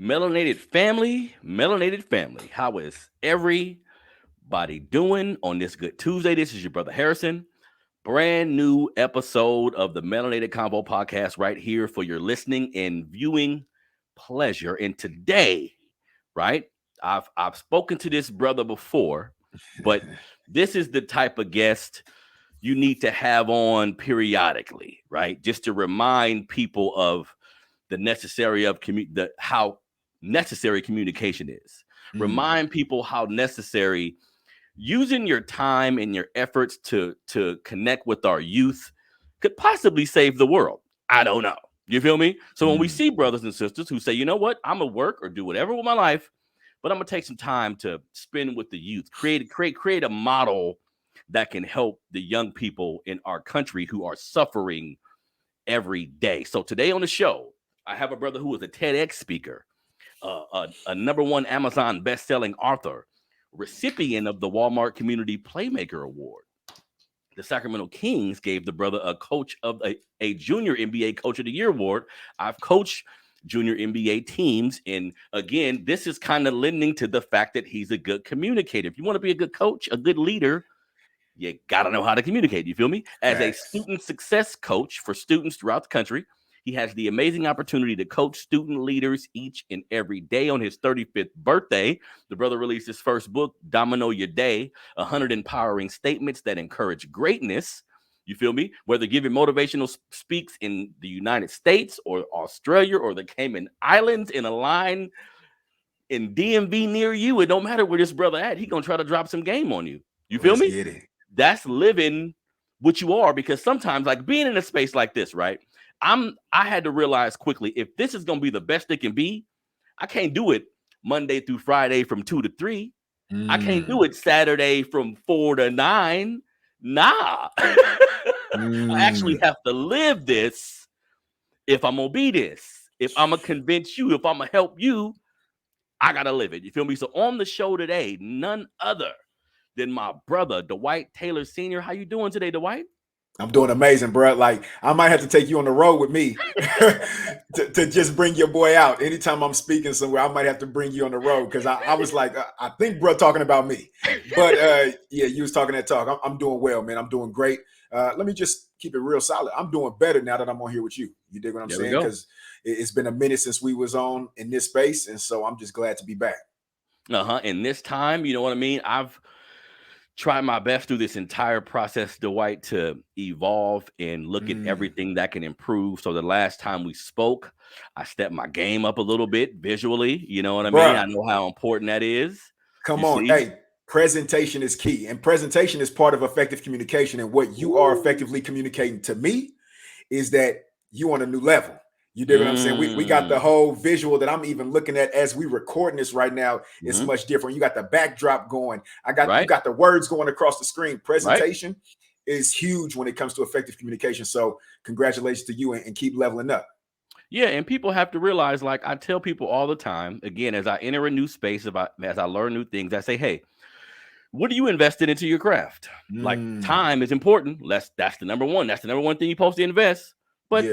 Melanated family. How is everybody doing on this good Tuesday? This is your brother Harrison. Brand new episode of the Melanated Convo podcast right here for your listening and viewing pleasure. And today, right, I've spoken to this brother before, but this is the type of guest you need to have on periodically, right? Just to remind people of the necessary of how necessary communication is. Remind people how necessary using your time and your efforts to connect with our youth could possibly save the world. I don't know. You feel me? So when we see brothers and sisters who say, you know what, I'm gonna work or do whatever with my life, but I'm gonna take some time to spend with the youth, create a model that can help the young people in our country who are suffering every day. So today on the show, I have a brother who is a TEDx speaker, a number one Amazon best-selling author, recipient of the Walmart Community Playmaker Award. The Sacramento Kings gave the brother a junior NBA Coach of the Year award. I've coached junior NBA teams, and again, this is kind of lending to the fact that he's a good communicator. If you want to be a good coach, a good leader, you got to know how to communicate. You feel me? As a student success coach for students throughout the country, he has the amazing opportunity to coach student leaders each and every day. On his 35th birthday, the brother released his first book, Domin8 Your Day, 100 empowering statements that encourage greatness. You feel me? Whether giving motivational speaks in the United States or Australia or the Cayman Islands in a line in DMV near you, it don't matter where this brother at. He gonna try to drop some game on you. You feel me? Get it. That's living what you are, because sometimes, like being in a space like this, right? I had to realize quickly, if this is gonna be the best it can be, I can't do it Monday through Friday from 2 to 3. I can't do it Saturday from 4 to 9. Nah. I actually have to live this if I'm gonna be this. If I'm gonna convince you, if I'm gonna help you, I gotta live it. You feel me? So on the show today, none other than my brother, Dwight Taylor Sr. How you doing today, Dwight? I'm doing amazing, bro. Like, I might have to take you on the road with me to just bring your boy out. Anytime I'm speaking somewhere, I might have to bring you on the road, because I was like, I think bro talking about me. But yeah, you was talking that talk. I'm doing well, man. I'm doing great. Let me just keep it real solid. I'm doing better now that I'm on here with you. You dig what I'm saying? Because it's been a minute since we was on in this space, and so I'm just glad to be back. And this time, you know what I mean? I've tried my best through this entire process, Dwight, to evolve and look at everything that can improve. So the last time we spoke, I stepped my game up a little bit visually. You know what I mean? I know how important that is. Come on. Hey, presentation is key. And presentation is part of effective communication. And what you are effectively communicating to me is that you on a new level. You dig what I'm saying? We got the whole visual that I'm even looking at as we recording this right now. It's much different. You got the backdrop going. You got the words going across the screen. Presentation is huge when it comes to effective communication. So congratulations to you, and keep leveling up. Yeah, and people have to realize, like I tell people all the time, again, as I enter a new space, as I learn new things, I say, hey, what are you invested into your craft? Like, time is important. That's the number one. That's the number one thing you're supposed to invest. But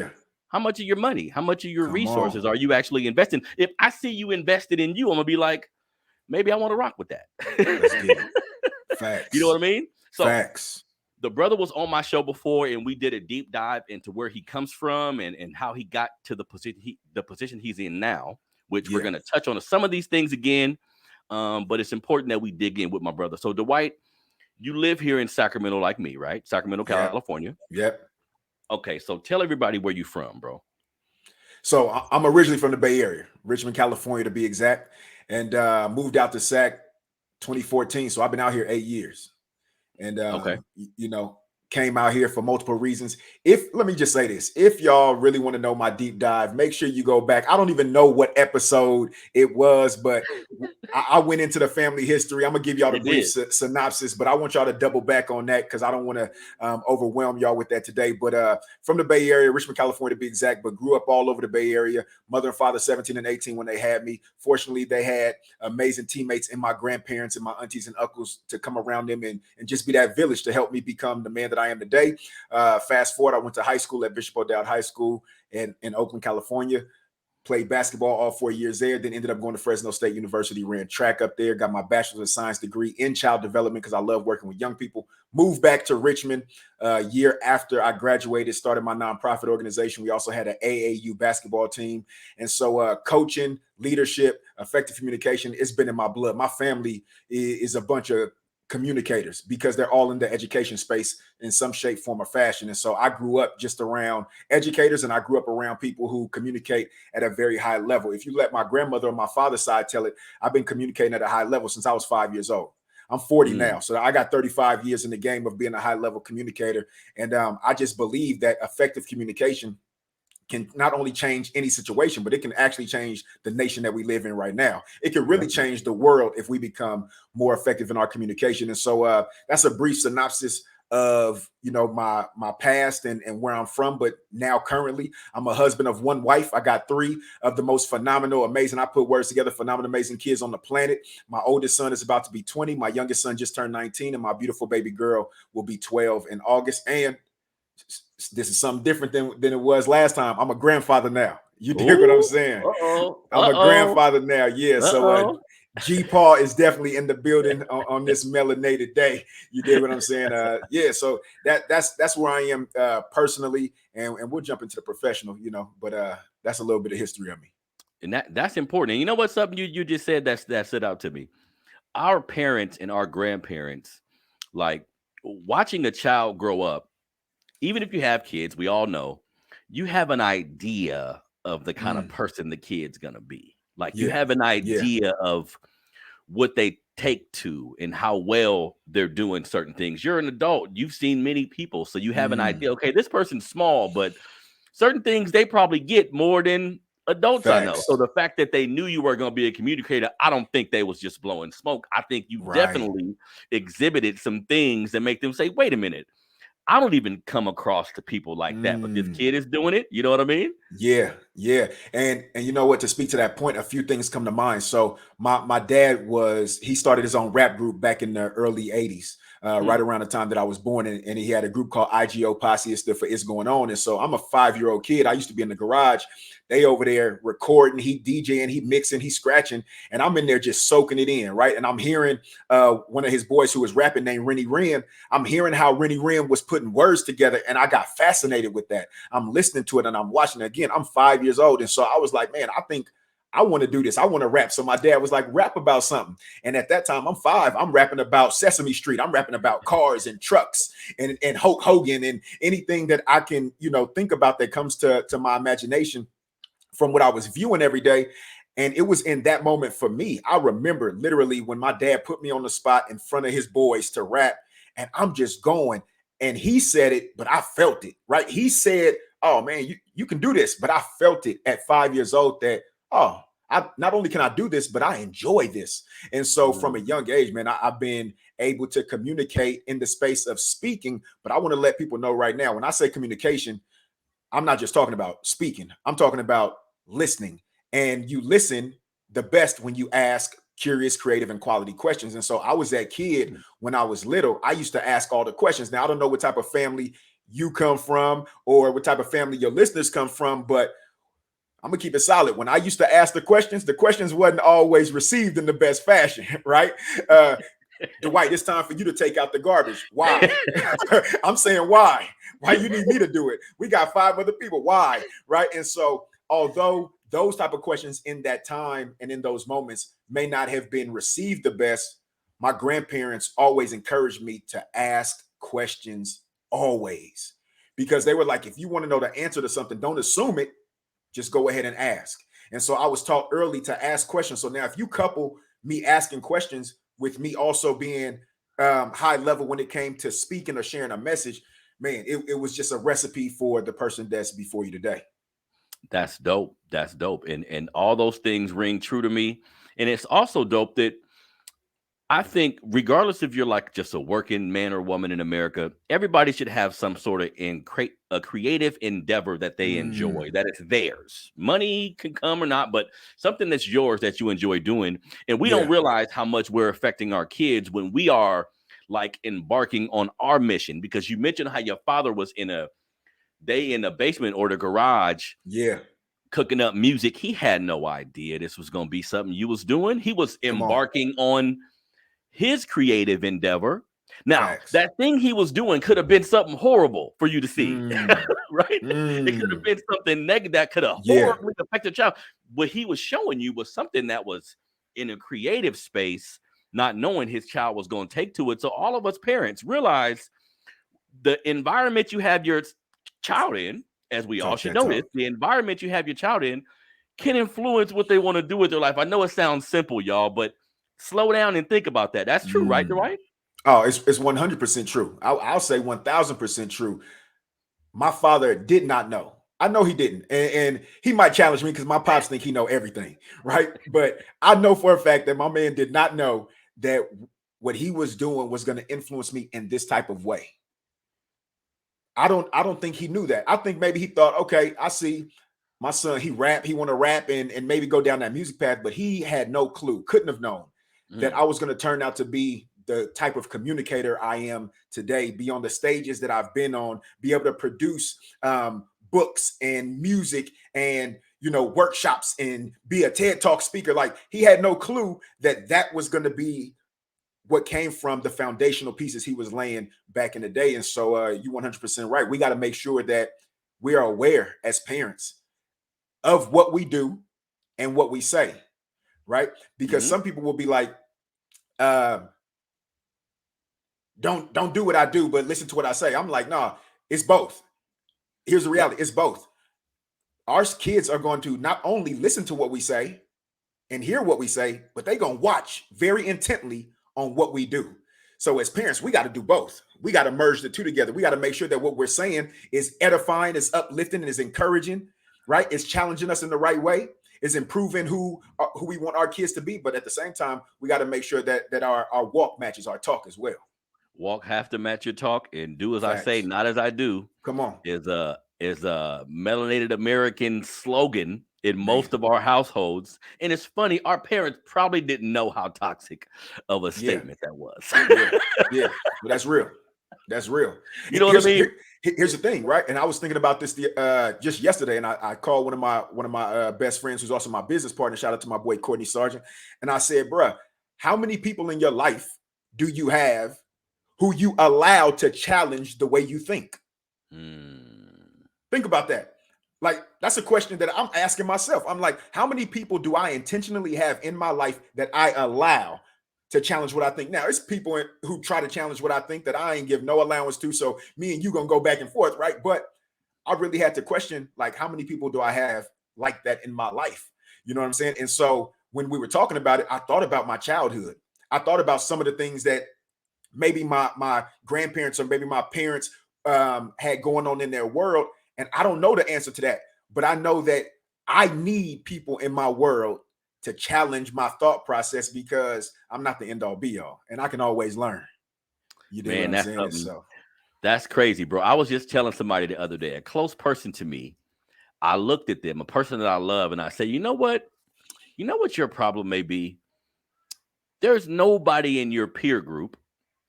how much of your money, how much of your resources are you actually investing? If I see you invested in you, I'm gonna be like, maybe I want to rock with that. Let's get it. Facts. You know what I mean? So facts. The brother was on my show before, and we did a deep dive into where he comes from and how he got to the position he's in now, which we're gonna touch on some of these things again. But it's important that we dig in with my brother. So Dwight, you live here in Sacramento like me, right? Sacramento, California. Yep. Okay, so tell everybody where you from, bro. So I'm originally from the Bay Area, Richmond, California, to be exact, and moved out to Sac 2014. So I've been out here 8 years, and you know, came out here for multiple reasons. Let me just say this: if y'all really want to know my deep dive, make sure you go back. I don't even know what episode it was, but I went into the family history. I'm gonna give y'all the brief synopsis, but I want y'all to double back on that because I don't want to overwhelm y'all with that today. But from the Bay Area, Richmond, California to be exact, but grew up all over the Bay Area. Mother and father 17 and 18 when they had me. Fortunately, they had amazing teammates and my grandparents and my aunties and uncles to come around them and just be that village to help me become the man that I am today. Fast forward, I went to high school at Bishop O'Dowd High School in Oakland, California. played basketball all 4 years there, then ended up going to Fresno State University, ran track up there, got my bachelor's of science degree in child development because I love working with young people. Moved back to Richmond a year after I graduated, started my nonprofit organization. We also had an AAU basketball team. And so coaching, leadership, effective communication, it's been in my blood. My family is a bunch of communicators because they're all in the education space in some shape, form, or fashion. And so I grew up just around educators, and I grew up around people who communicate at a very high level. If you let my grandmother on my father's side tell it, I've been communicating at a high level since I was 5 years old. I'm 40 now, so I got 35 years in the game of being a high level communicator. And I just believe that effective communication can not only change any situation, but it can actually change the nation that we live in right now. It can really change the world if we become more effective in our communication. And so that's a brief synopsis of, you know, my past and where I'm from. But now currently I'm a husband of one wife. I got 3 of the most phenomenal, amazing, I put words together, phenomenal, amazing kids on the planet. My oldest son is about to be 20. My youngest son just turned 19, and my beautiful baby girl will be 12 in August. And this is something different than it was last time. I'm a grandfather now. You dig what I'm saying? I'm a grandfather now. Yeah. So G-Paw is definitely in the building on this melanated day. You dig what I'm saying? Yeah. So that's where I am personally, and we'll jump into the professional, you know. But that's a little bit of history of me. And that's important. And you know what's something you just said that stood out to me? Our parents and our grandparents, like watching a child grow up. Even if you have kids, we all know you have an idea of the kind of person the kid's gonna be. Like you have an idea of what they take to and how well they're doing certain things. You're an adult, you've seen many people, so you have an idea. Okay, this person's small, but certain things they probably get more than adults I know. So the fact that they knew you were going to be a communicator, I don't think they was just blowing smoke. I think you definitely exhibited some things that make them say, wait a minute, I don't even come across to people like that, but this kid is doing it. You know what I mean? Yeah, yeah. And you know what, to speak to that point, a few things come to mind. So my dad he started his own rap group back in the early 80s, right around the time that I was born. And he had a group called IGO Posse. It stood for It's Going On. And so I'm a 5-year-old kid. I used to be in the garage. They over there recording, he DJing, he mixing, he scratching, and I'm in there just soaking it in, right? And I'm hearing one of his boys who was rapping named Rennie Ren. I'm hearing how Rennie Ren was putting words together, and I got fascinated with that. I'm listening to it and I'm watching it again. I'm 5 years old, and so I was like, man, I think I want to do this. I want to rap. So my dad was like, rap about something. And at that time, I'm 5. I'm rapping about Sesame Street. I'm rapping about cars and trucks and Hulk Hogan and anything that I can, you know, think about that comes to my imagination from what I was viewing every day. And it was in that moment for me. I remember literally when my dad put me on the spot in front of his boys to rap, and I'm just going. And he said it, but I felt it, right? He said, oh man, you can do this. But I felt it at 5 years old that, oh, I not only can I do this, but I enjoy this. And so from a young age, man, I've been able to communicate in the space of speaking. But I want to let people know right now, when I say communication, I'm not just talking about speaking. I'm talking about listening. And you listen the best when you ask curious, creative, and quality questions. And so I was that kid when I was little. I used to ask all the questions. Now, I don't know what type of family you come from or what type of family your listeners come from, but I'm gonna keep it solid. When I used to ask the questions wasn't always received in the best fashion, right? Dwight, it's time for you to take out the garbage. Why? I'm saying why? Why you need me to do it? We got 5 other people. Why? Right? And so although those type of questions in that time and in those moments may not have been received the best, my grandparents always encouraged me to ask questions always, because they were like, if you want to know the answer to something, don't assume it, just go ahead and ask. And so I was taught early to ask questions. So now if you couple me asking questions with me also being high level when it came to speaking or sharing a message, man, it was just a recipe for the person that's before you today. That's dope. That's dope. And all those things ring true to me. And it's also dope that I think regardless if you're like just a working man or woman in America, everybody should have some sort of a creative endeavor that they enjoy, that it's theirs. Money can come or not, but something that's yours that you enjoy doing. And we don't realize how much we're affecting our kids when we are like embarking on our mission, because you mentioned how your father was in a basement or the garage. Yeah. cooking up music. He had no idea this was going to be something you was doing. He was Come on. embarking on his creative endeavor. Now, Facts. that thing he was doing could have been something horrible for you to see, right? It could have Mm. been something negative that could have Yeah. horribly affected the child. What he was showing you was something that was in a creative space, not knowing his child was going to take to it. So all of us parents realize the environment you have your child in, as we all Talk should that know this, talk. the environment you have your child in can influence what they want to do with their life. I know it sounds simple, y'all, but slow down and think about that. That's true, right, Mm. Dwight? Oh, it's 100% true. I'll say 1000% true. My father did not know. I know he didn't, and he might challenge me because my pops think he know everything, right? But I know for a fact that my man did not know that what he was doing was going to influence me in this type of way. I don't think he knew that. I think maybe he thought, okay, I see my son, he want to rap and maybe go down that music path, but he had no clue, couldn't have known that I was going to turn out to be the type of communicator I am today, be on the stages that I've been on, be able to produce books and music and workshops and be a TED Talk speaker. Like, he had no clue that that was going to be what came from the foundational pieces he was laying back in the day. And so you 100% right. We got to make sure that we are aware as parents of what we do and what we say, right? Because some people will be like, don't do what I do, but listen to what I say. I'm like, nah, it's both. Here's the reality. It's both. Our kids are going to not only listen to what we say and hear what we say, but they're going to watch very intently on what we do. So as parents, we got to do both. We got to merge the two together. We got to make sure that what we're saying is edifying, is uplifting, and is encouraging, right? It's challenging us in the right way, is improving who we want our kids to be. But at the same time, we got to make sure that our walk matches our talk as well. Walk have to match your talk, and do as I say, Facts. not as I do. Come on. Is a melanated American slogan in Man. most of our households. And it's funny, our parents probably didn't know how toxic of a statement that was. Yeah. But that's real. That's real. You know what I mean? Here's the thing, right? And I was thinking about this just yesterday, and I called one of my best friends, who's also my business partner. Shout out to my boy Courtney Sargent. And I said, bruh, how many people in your life do you have who you allow to challenge the way you think? Think about that. Like, that's a question that I'm asking myself. I'm like, how many people do I intentionally have in my life that I allow to challenge what I think? Now, it's people who try to challenge what I think that I ain't give no allowance to. So me and you gonna go back and forth, right? But I really had to question, like, how many people do I have like that in my life? You know what I'm saying? And so when we were talking about it, I thought about my childhood. I thought about some of the things that maybe my grandparents or maybe my parents had going on in their world. And I don't know the answer to that, but I know that I need people in my world to challenge my thought process, because I'm not the end all be all, and I can always learn. You know what I'm saying? So that's crazy, bro. I was just telling somebody the other day, a close person to me. I looked at them, a person that I love, and I said, you know what? You know what your problem may be? There's nobody in your peer group,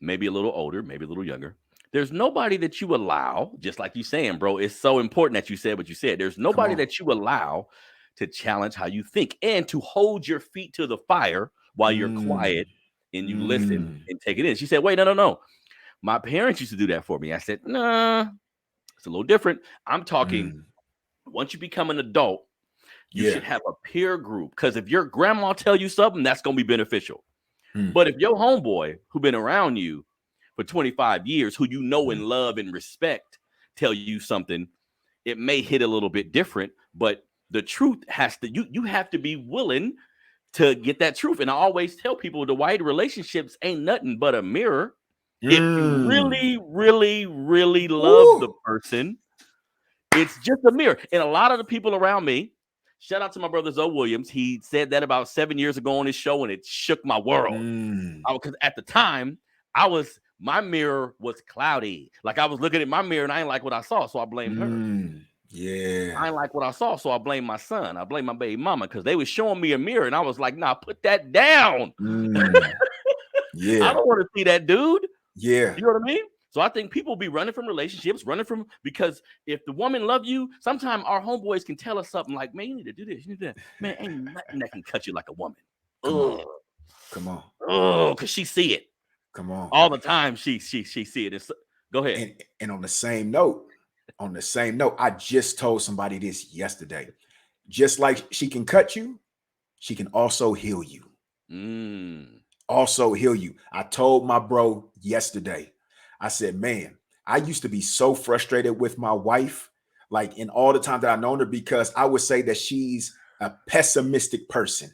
maybe a little older, maybe a little younger. There's nobody that you allow, just like you saying, bro. It's so important that you said what you said. There's nobody that you allow to challenge how you think and to hold your feet to the fire while you're quiet and you listen and take it in. She said, wait, no. My parents used to do that for me. I said, nah, it's a little different. I'm talking once you become an adult, you should have a peer group, because if your grandma tell you something, that's going to be beneficial. But if your homeboy who been around you for 25 years, who you know and love and respect, tell you something, it may hit a little bit different, but the truth has to, you have to be willing to get that truth. And I always tell people, the Dwight, relationships ain't nothing but a mirror. If you really, really, really love the person, it's just a mirror. And a lot of the people around me, shout out to my brother Zoe Williams, he said that about 7 years ago on his show, and it shook my world. Because at the time, my mirror was cloudy. Like, I was looking at my mirror and I didn't like what I saw, so I blamed her. I didn't like what I saw, so I blamed my son. I blamed my baby mama, because they was showing me a mirror, and I was like, nah, put that down. I don't want to see that, dude. You know what I mean? So I think people be running from relationships, because if the woman love you, sometimes our homeboys can tell us something like, man, you need to do this, you need to do that. Man, ain't nothing that can cut you like a woman. Come on. Come on. Oh, because she see it. Come on. All the time she see it. Go ahead. And on the same note, I just told somebody this yesterday. Just like she can cut you, she can also heal you. Also heal you. I told my bro yesterday, I said, man, I used to be so frustrated with my wife, like in all the time that I've known her, because I would say that she's a pessimistic person,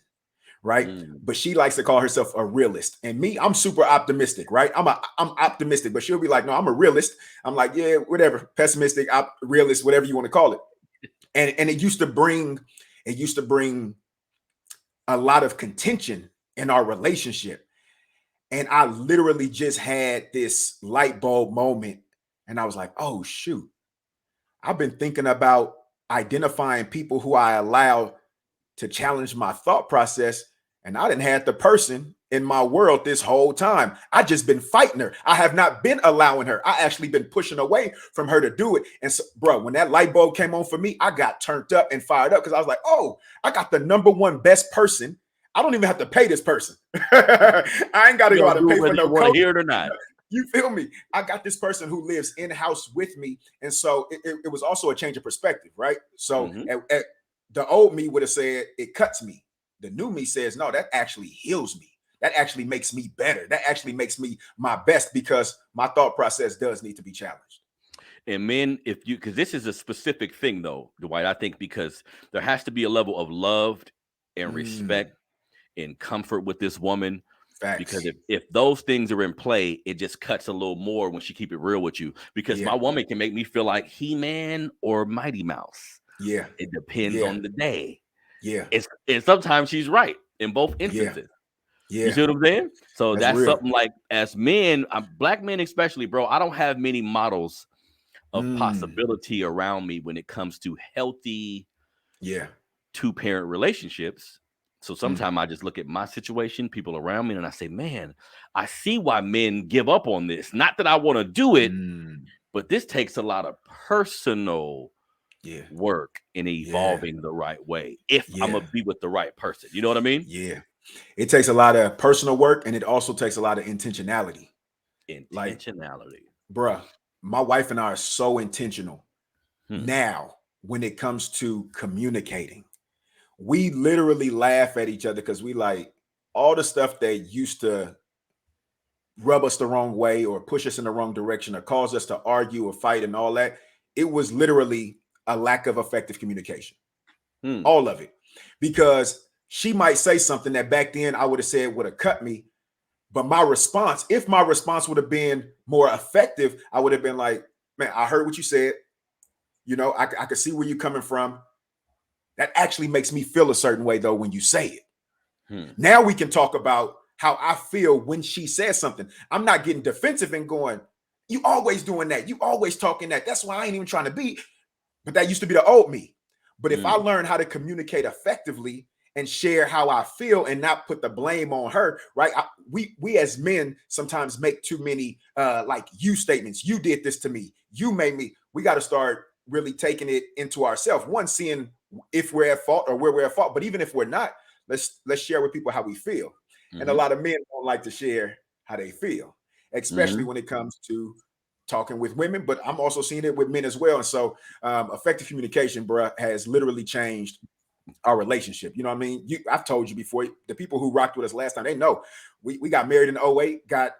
right? But she likes to call herself a realist. And me, I'm super optimistic, right? I'm optimistic, but she'll be like, no, I'm a realist. I'm like, yeah, whatever, pessimistic, realist, whatever you want to call it. And it used to bring a lot of contention in our relationship. And I literally just had this light bulb moment. And I was like, oh, shoot. I've been thinking about identifying people who I allow to challenge my thought process. And I didn't have the person in my world this whole time. I just been fighting her. I have not been allowing her. I actually been pushing away from her to do it. And so, bro, when that light bulb came on for me, I got turned up and fired up because I was like, oh, I got the #1 best person. I don't even have to pay this person. I ain't got to go out and pay for no coach. Hear it or not. You feel me? I got this person who lives in-house with me. And so it was also a change of perspective, right? So at the old me would have said, it cuts me. The new me says, no, that actually heals me. That actually makes me better. That actually makes me my best because my thought process does need to be challenged. And men, because this is a specific thing though, Dwight, I think because there has to be a level of love and respect and comfort with this woman. Facts. Because if those things are in play, it just cuts a little more when she keep it real with you. Because my woman can make me feel like He-Man or Mighty Mouse. Yeah. It depends on the day. Yeah. And sometimes she's right in both instances. Yeah. You see what I'm saying? So that's real. something like, as men, black men especially, bro, I don't have many models of possibility around me when it comes to healthy 2-parent relationships. So sometimes I just look at my situation, people around me, and I say, man, I see why men give up on this. Not that I want to do it, but this takes a lot of personal work in evolving the right way if I'm going to be with the right person. You know what I mean? Yeah. It takes a lot of personal work, and it also takes a lot of intentionality. Like, bruh, my wife and I are so intentional now when it comes to communicating. We literally laugh at each other because we like all the stuff that used to rub us the wrong way or push us in the wrong direction or cause us to argue or fight and all that. It was literally a lack of effective communication. All of it. Because she might say something that back then I would have said would have cut me. But my response, if my response would have been more effective, I would have been like, man, I heard what you said. You know, I could see where you're coming from. That actually makes me feel a certain way, though, when you say it. Now we can talk about how I feel when she says something. I'm not getting defensive and going, you always doing that. You always talking that. That's why I ain't even trying to be. But that used to be the old me. But if I learn how to communicate effectively and share how I feel and not put the blame on her, right? We as men sometimes make too many like you statements. You did this to me. You made me. We got to start really taking it into ourselves. One, seeing if we're at fault or where we're at fault. But even if we're not, let's share with people how we feel. And a lot of men don't like to share how they feel, especially when it comes to talking with women. But I'm also seeing it with men as well. And so effective communication, bro, has literally changed our relationship. You know what I mean? I've told you before, the people who rocked with us last time, they know we got married in 2008, got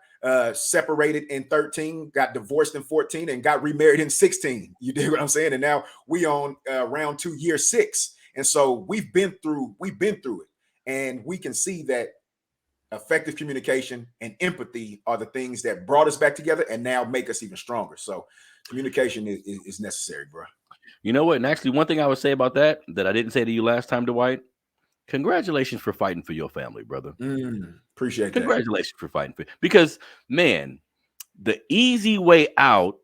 separated in 2013, got divorced in 2014, and got remarried in 2016. You dig what I'm saying? And now we on round 2, year 6. And so we've been through it. And we can see that effective communication and empathy are the things that brought us back together and now make us even stronger. So communication is necessary, bro. You know what? And actually, one thing I would say about that I didn't say to you last time, Dwight, congratulations for fighting for your family, brother. Appreciate that. Congratulations for fighting for, because, man, the easy way out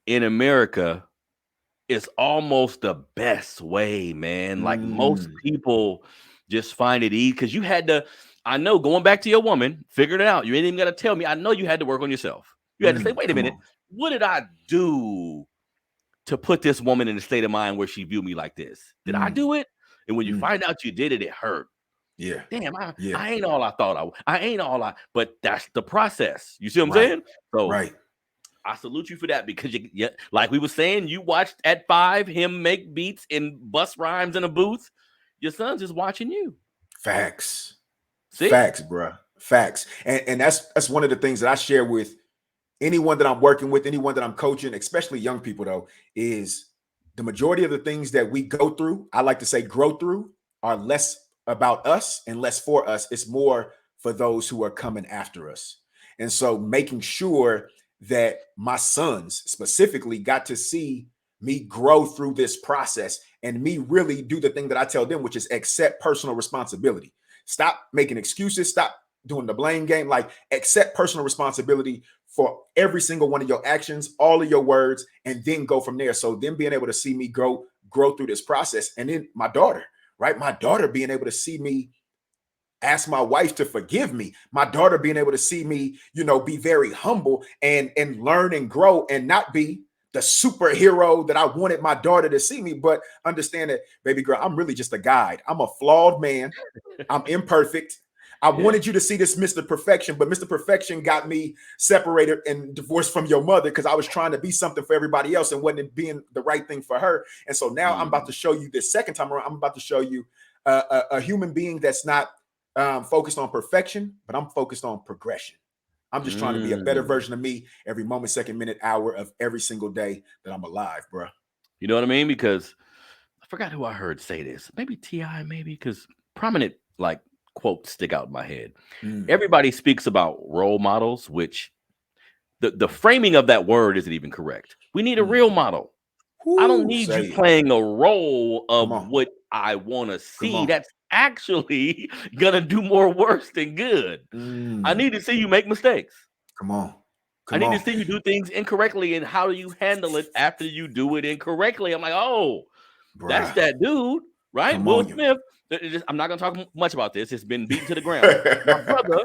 in America is almost the best way, man. Like most people just find it easy because you had to, I know, going back to your woman, figured it out. You ain't even got to tell me. I know you had to work on yourself. You had to say, wait a minute. what did I do to put this woman in a state of mind where she viewed me like this? Did I do it? And when you find out you did it, it hurt. Yeah. Damn, Yeah. I ain't all I thought I ain't all I, but that's the process. You see what I'm Right. saying? So Right. I salute you for that because you, like we were saying, you watched at 5 him make beats and bust rhymes in a booth. Your son's just watching you. Facts. See? Facts, bro. Facts. And that's one of the things that I share with anyone that I'm working with, anyone that I'm coaching, especially young people, though, is the majority of the things that we go through, I like to say grow through, are less about us and less for us. It's more for those who are coming after us. And so making sure that my sons specifically got to see me grow through this process and me really do the thing that I tell them, which is accept personal responsibility. Stop making excuses. Stop doing the blame game. Like, accept personal responsibility for every single one of your actions, all of your words, and then go from there. So them being able to see me grow through this process. And then my daughter, right? My daughter being able to see me ask my wife to forgive me. My daughter being able to see me, be very humble and learn and grow and not be the superhero that I wanted my daughter to see me, but understand that, baby girl, I'm really just a guide. I'm a flawed man. I'm imperfect. I wanted you to see this Mr. Perfection, but Mr. Perfection got me separated and divorced from your mother because I was trying to be something for everybody else and wasn't being the right thing for her. And so now I'm about to show you this second time around. I'm about to show you a human being that's not focused on perfection, but I'm focused on progression. I'm just trying to be a better version of me every moment, second, minute, hour of every single day that I'm alive, bro. You know what I mean? Because I forgot who I heard say this. Maybe T.I., maybe, because prominent like quotes stick out in my head. Everybody speaks about role models, which the framing of that word isn't even correct. We need a real model. I don't need you playing a role of what I want to see. That's actually gonna do more worse than good. I need to see you make mistakes. Come on. I need to see you do things incorrectly, and how do you handle it after you do it incorrectly. I'm like, oh, that's that dude, right? Will Smith. I'm not gonna talk much about this. It's been beaten to the ground. My brother,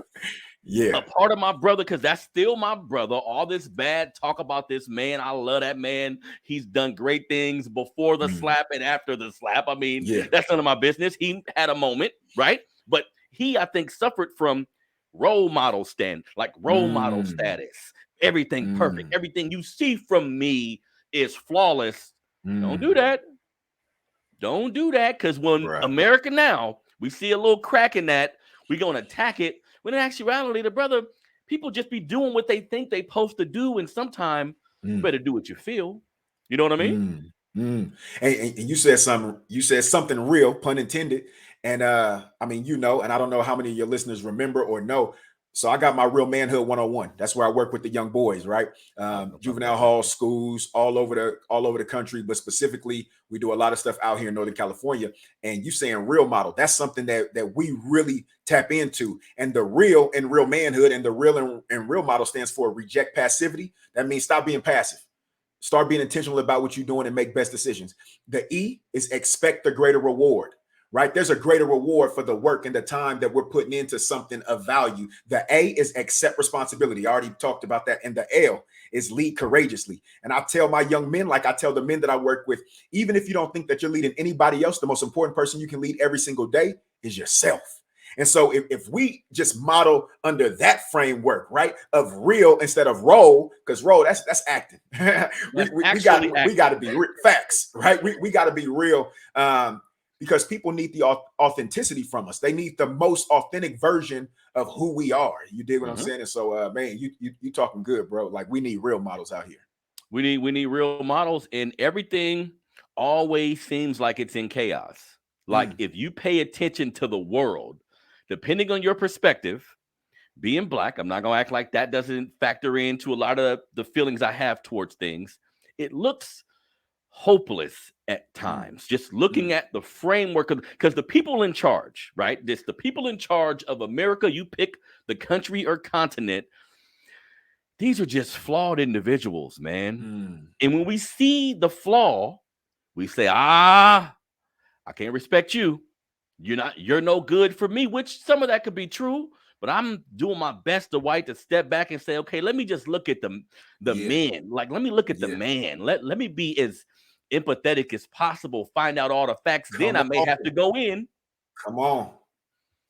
a part of my brother, because that's still my brother. All this bad talk about this man, I love that man. He's done great things before the slap and after the slap. I mean, that's none of my business. He had a moment, right? But he, I think, suffered from role model role model status. Everything perfect. Everything you see from me is flawless. Don't do that. Don't do that, because when America Now, we see a little crack in that, we're going to attack it. When in actuality, people just be doing what they think they supposed to do, and sometimes you better do what you feel. You know what I mean? And you said something real, pun intended. And I mean, and I don't know how many of your listeners remember or know. So I got my Real Manhood 101. That's where I work with the young boys, right? Juvenile hall, schools, all over the country, but specifically we do a lot of stuff out here in Northern California. And you saying real model, that's something that we really tap into. And the real and Real Manhood, and the real and real model stands for reject passivity. That means stop being passive. Start being intentional about what you're doing and make best decisions. The E is expect the greater reward, right? There's a greater reward for the work and the time that we're putting into something of value. The A is accept responsibility. I already talked about that. And the L is lead courageously. And I tell my young men, like I tell the men that I work with, even if you don't think that you're leading anybody else, the most important person you can lead every single day is yourself. And so if we just model under that framework, right, of real instead of role, because role, that's acting. we got to be facts, right? We got to be real, because people need the authenticity from us. They need the most authentic version of who we are. You dig what I'm saying? And so, man, you talking good, bro. Like, we need real models out here. We need real models, and everything always seems like it's in chaos. Like, if you pay attention to the world, depending on your perspective, being Black, I'm not going to act like that doesn't factor into a lot of the feelings I have towards things. It looks hopeless at times, just looking at the framework of, because the people in charge, right? The people in charge of America, you pick the country or continent, these are just flawed individuals, man. And when we see the flaw, we say, I can't respect you. You're no good for me, which some of that could be true, but I'm doing my best, Dwight, to step back and say, okay, let me just look at the Yeah. men. Like, let me look at the Yeah. man. Let me be as empathetic as possible, find out all the facts. Then Come I may have to on. go in. Come on.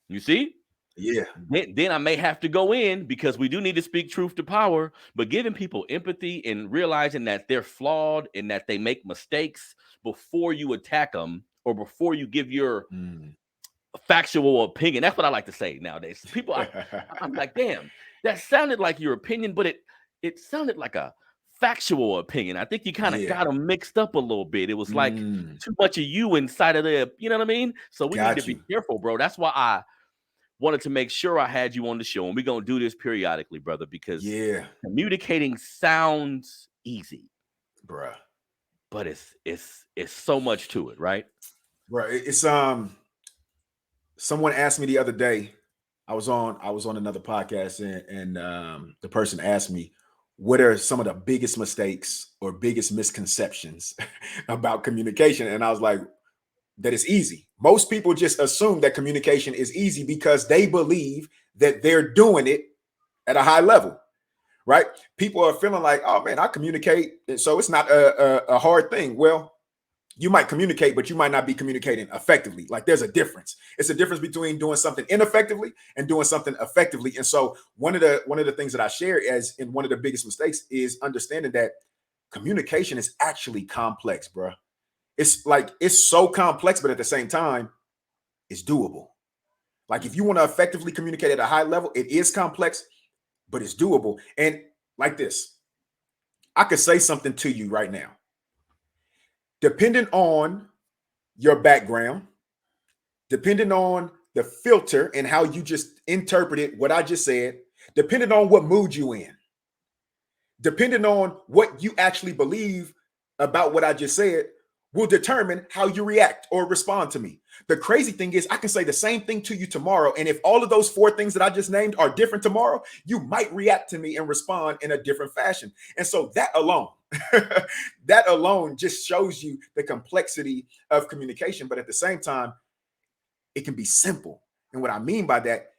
You see? Yeah. Then I may have to go in, because we do need to speak truth to power, but giving people empathy and realizing that they're flawed and that they make mistakes before you attack them or before you give your factual opinion. That's what I like to say nowadays. People, I'm like, damn, that sounded like your opinion, but it sounded like a factual opinion. I think you kind of Yeah. got them mixed up a little bit. It was like too much of you inside of the, you know what I mean? So we need to Got be you. careful, bro. That's why I wanted to make sure I had you on the show, and we're gonna do this periodically, brother, because Yeah. communicating sounds easy, Bruh. but it's so much to it, right? Bruh. It's someone asked me the other day, I was on another podcast, and the person asked me, what are some of the biggest mistakes or biggest misconceptions about communication? And I was like, that it's easy. Most people just assume that communication is easy because they believe that they're doing it at a high level, right? People are feeling like, oh man, I communicate, and so it's not a hard thing. Well, you might communicate, but you might not be communicating effectively. Like, there's a difference. It's a difference between doing something ineffectively and doing something effectively. And so one of the things that I share as in one of the biggest mistakes is understanding that communication is actually complex, bro. It's like, it's so complex, but at the same time, it's doable. Like, if you want to effectively communicate at a high level, it is complex, but it's doable. And like this, I could say something to you right now. Depending on your background, depending on the filter and how you just interpreted what I just said, depending on what mood you in, depending on what you actually believe about what I just said, will determine how you react or respond to me. The crazy thing is, I can say the same thing to you tomorrow, and if all of those 4 things that I just named are different tomorrow, you might react to me and respond in a different fashion. And so that alone, that alone just shows you the complexity of communication. But at the same time, it can be simple. And what I mean by that,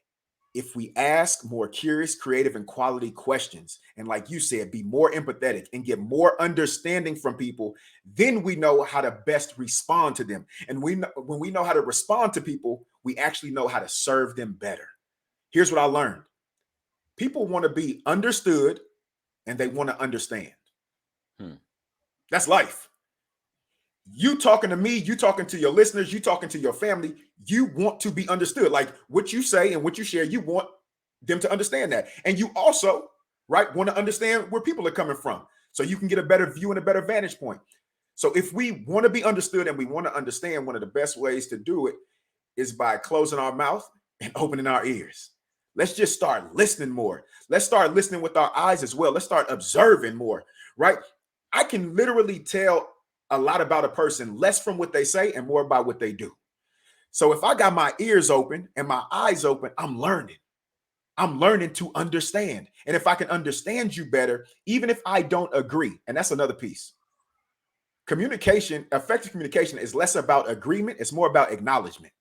if we ask more curious, creative, and quality questions, and like you said, be more empathetic and get more understanding from people, then we know how to best respond to them. And when we know how to respond to people, we actually know how to serve them better. Here's what I learned. People want to be understood and they want to understand. That's life. You talking to me, you talking to your listeners, you talking to your family, you want to be understood. Like, what you say and what you share, you want them to understand that. And you also, right, want to understand where people are coming from so you can get a better view and a better vantage point. So if we want to be understood and we want to understand, one of the best ways to do it is by closing our mouth and opening our ears. Let's just start listening more. Let's start listening with our eyes as well. Let's start observing more, right? I can literally tell a lot about a person, less from what they say and more about what they do. So if I got my ears open and my eyes open, I'm learning. I'm learning to understand. And if I can understand you better, even if I don't agree, and that's another piece. Communication, effective communication, is less about agreement. It's more about acknowledgement.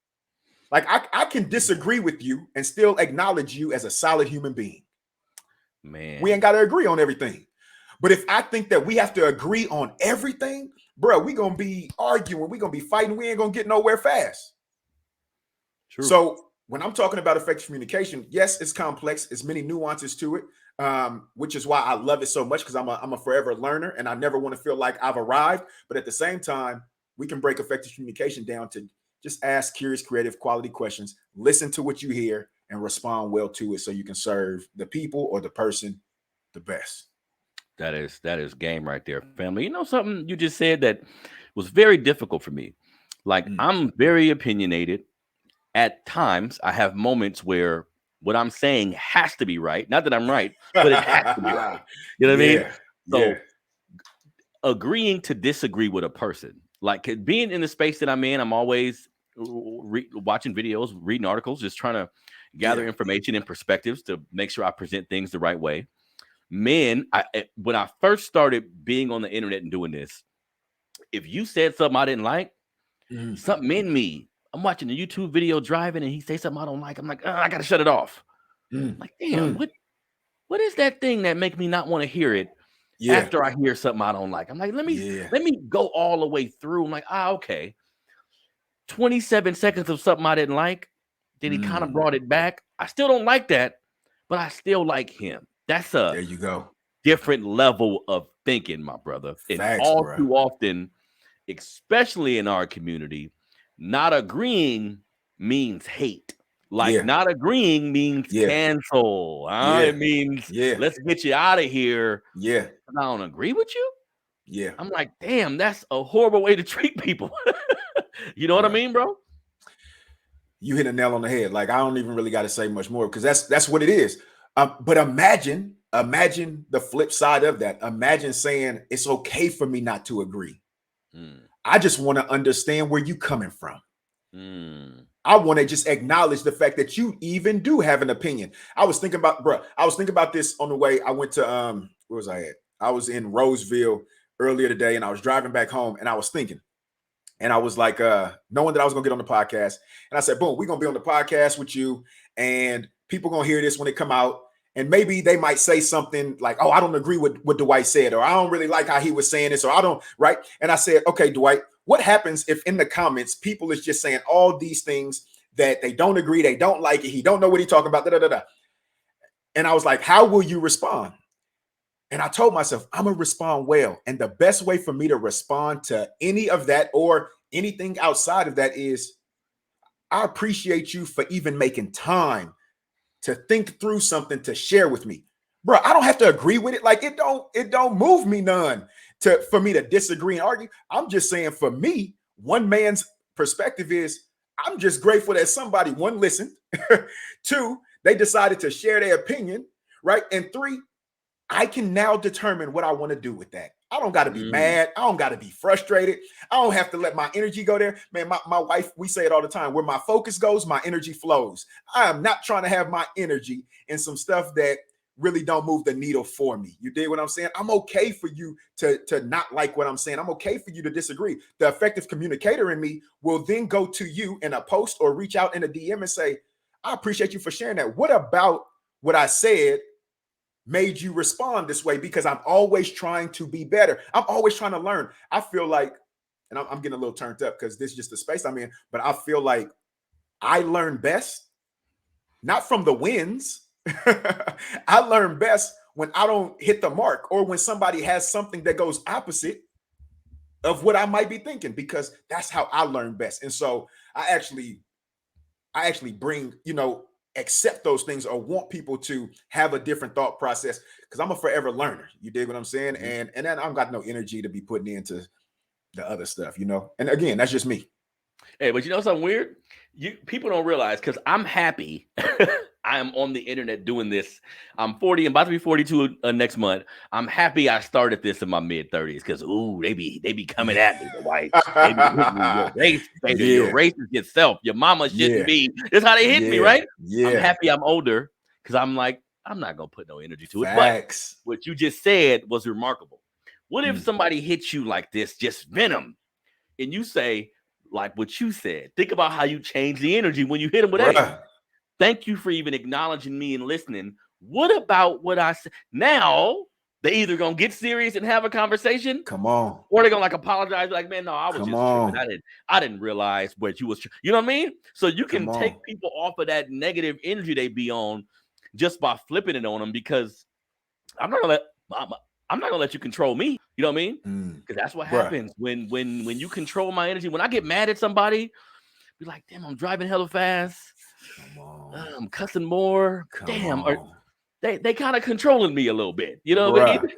Like, I can disagree with you and still acknowledge you as a solid human being. Man, we ain't got to agree on everything. But if I think that we have to agree on everything, bro, we going to be arguing. We going to be fighting. We ain't going to get nowhere fast. True. So when I'm talking about effective communication, yes, it's complex. It's many nuances to it, which is why I love it so much, because I'm a forever learner and I never want to feel like I've arrived. But at the same time, we can break effective communication down to just ask curious, creative, quality questions, listen to what you hear, and respond well to it so you can serve the people or the person the best. That is game right there, family. You know something you just said that was very difficult for me. Like, I'm very opinionated. At times, I have moments where what I'm saying has to be right. Not that I'm right, but it has to be right. You know what I mean? So agreeing to disagree with a person, like being in the space that I'm in, I'm always watching videos, reading articles, just trying to gather information and perspectives to make sure I present things the right way. Man, when I first started being on the internet and doing this, if you said something I didn't like, something in me, I'm watching a YouTube video driving and he say something I don't like, I'm like, I gotta shut it off. Like, damn, what is that thing that make me not want to hear it after I hear something I don't like? I'm like, let me go all the way through. I'm like, okay. 27 seconds of something I didn't like. Then he kind of brought it back. I still don't like that, but I still like him. That's a there you go. different level of thinking, my brother. And Facts, all bro. too often, especially in our community, not agreeing means hate. Like not agreeing means cancel. It means let's get you out of here. Yeah. I don't agree with you. Yeah. I'm like, damn, that's a horrible way to treat people. You know what I mean, bro? You hit a nail on the head. Like, I don't even really got to say much more, because that's what it is. But imagine the flip side of that. Imagine saying it's okay for me not to agree. I just want to understand where you coming from. I want to just acknowledge the fact that you even do have an opinion. I was thinking about this on the way. I went to where was I at? I was in Roseville earlier today, and I was driving back home, and I was thinking. And I was like, knowing that I was gonna get on the podcast. And I said, boom, we're gonna be on the podcast with you, and people gonna hear this when it come out. And maybe they might say something like, oh, I don't agree with what Dwight said, or I don't really like how he was saying this, or I don't, right? And I said, okay, Dwight, what happens if in the comments, people is just saying all these things that they don't agree, they don't like it, he don't know what he's talking about, da, da, da, da. And I was like, how will you respond? And I told myself, I'm going to respond well. And the best way for me to respond to any of that or anything outside of that is, I appreciate you for even making time to think through something to share with me. Bro, I don't have to agree with it. Like, it don't move me none for me to disagree and argue. I'm just saying, for me, one man's perspective is, I'm just grateful that somebody, one, listened, two, they decided to share their opinion, right? And three, I can now determine what I want to do with that. I don't got to be mad. I don't got to be frustrated. I don't have to let my energy go there. Man, my wife, we say it all the time, where my focus goes, my energy flows. I am not trying to have my energy in some stuff that really don't move the needle for me. You dig what I'm saying? I'm okay for you to not like what I'm saying. I'm okay for you to disagree. The effective communicator in me will then go to you in a post or reach out in a DM and say, I appreciate you for sharing that. What about what I said made you respond this way? Because I'm always trying to be better. I'm always trying to learn. I feel like, and I'm getting a little turned up because this is just the space I'm in, but I feel like I learn best, not from the wins. I learn best when I don't hit the mark, or when somebody has something that goes opposite of what I might be thinking, because that's how I learn best. And so I actually bring, accept those things, or want people to have a different thought process, because I'm a forever learner. You dig what I'm saying? And then I've got no energy to be putting into the other stuff, And again, that's just me. Hey, but you know something weird? People don't realize, because I'm happy. I am on the internet doing this. I'm 40. I'm about to be 42 next month. I'm happy I started this in my mid-30s, because they be coming at me, the white. They be hitting me, your race, baby, your racist yourself. Your mama shouldn't be. That's how they hit me, right? Yeah. I'm happy I'm older, because I'm like, I'm not gonna put no energy to it. Facts. But what you just said was remarkable. What if somebody hits you like this, just venom, and you say, like what you said, think about how you change the energy when you hit them with A. Thank you for even acknowledging me and listening. What about what I said? Now they either gonna get serious and have a conversation, come on, or they're gonna like apologize, like, man, no, I was tripping. I didn't realize what you was. You know what I mean? So you can take people off of that negative energy they be on just by flipping it on them, because I'm not gonna let you control me. You know what I mean? Because that's what happens when you control my energy. When I get mad at somebody, be like, damn, I'm driving hella fast. I'm cussing more. They kind of controlling me a little bit. You know what I mean?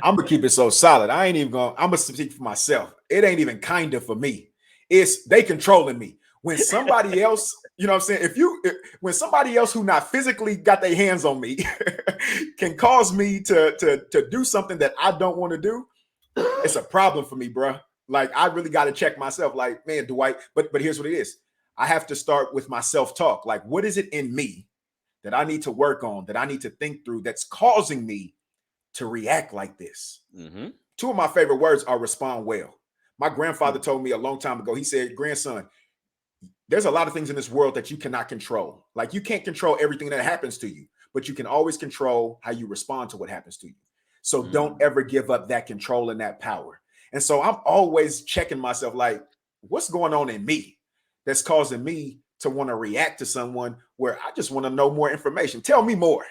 I'm gonna keep it so solid. I'm gonna speak for myself. It ain't even kind of for me. It's they controlling me. When somebody else, you know what I'm saying? When somebody else who not physically got their hands on me can cause me to do something that I don't want to do, it's a problem for me, bro. Like, I really got to check myself. Like, man, Dwight, but here's what it is. I have to start with my self-talk. Like, what is it in me that I need to work on, that I need to think through, that's causing me to react like this? Two of my favorite words are respond well. My grandfather told me a long time ago, he said, grandson, there's a lot of things in this world that you cannot control. Like, you can't control everything that happens to you, but you can always control how you respond to what happens to you. So don't ever give up that control and that power. And so I'm always checking myself, like, what's going on in me that's causing me to want to react to someone where I just want to know more information. Tell me more.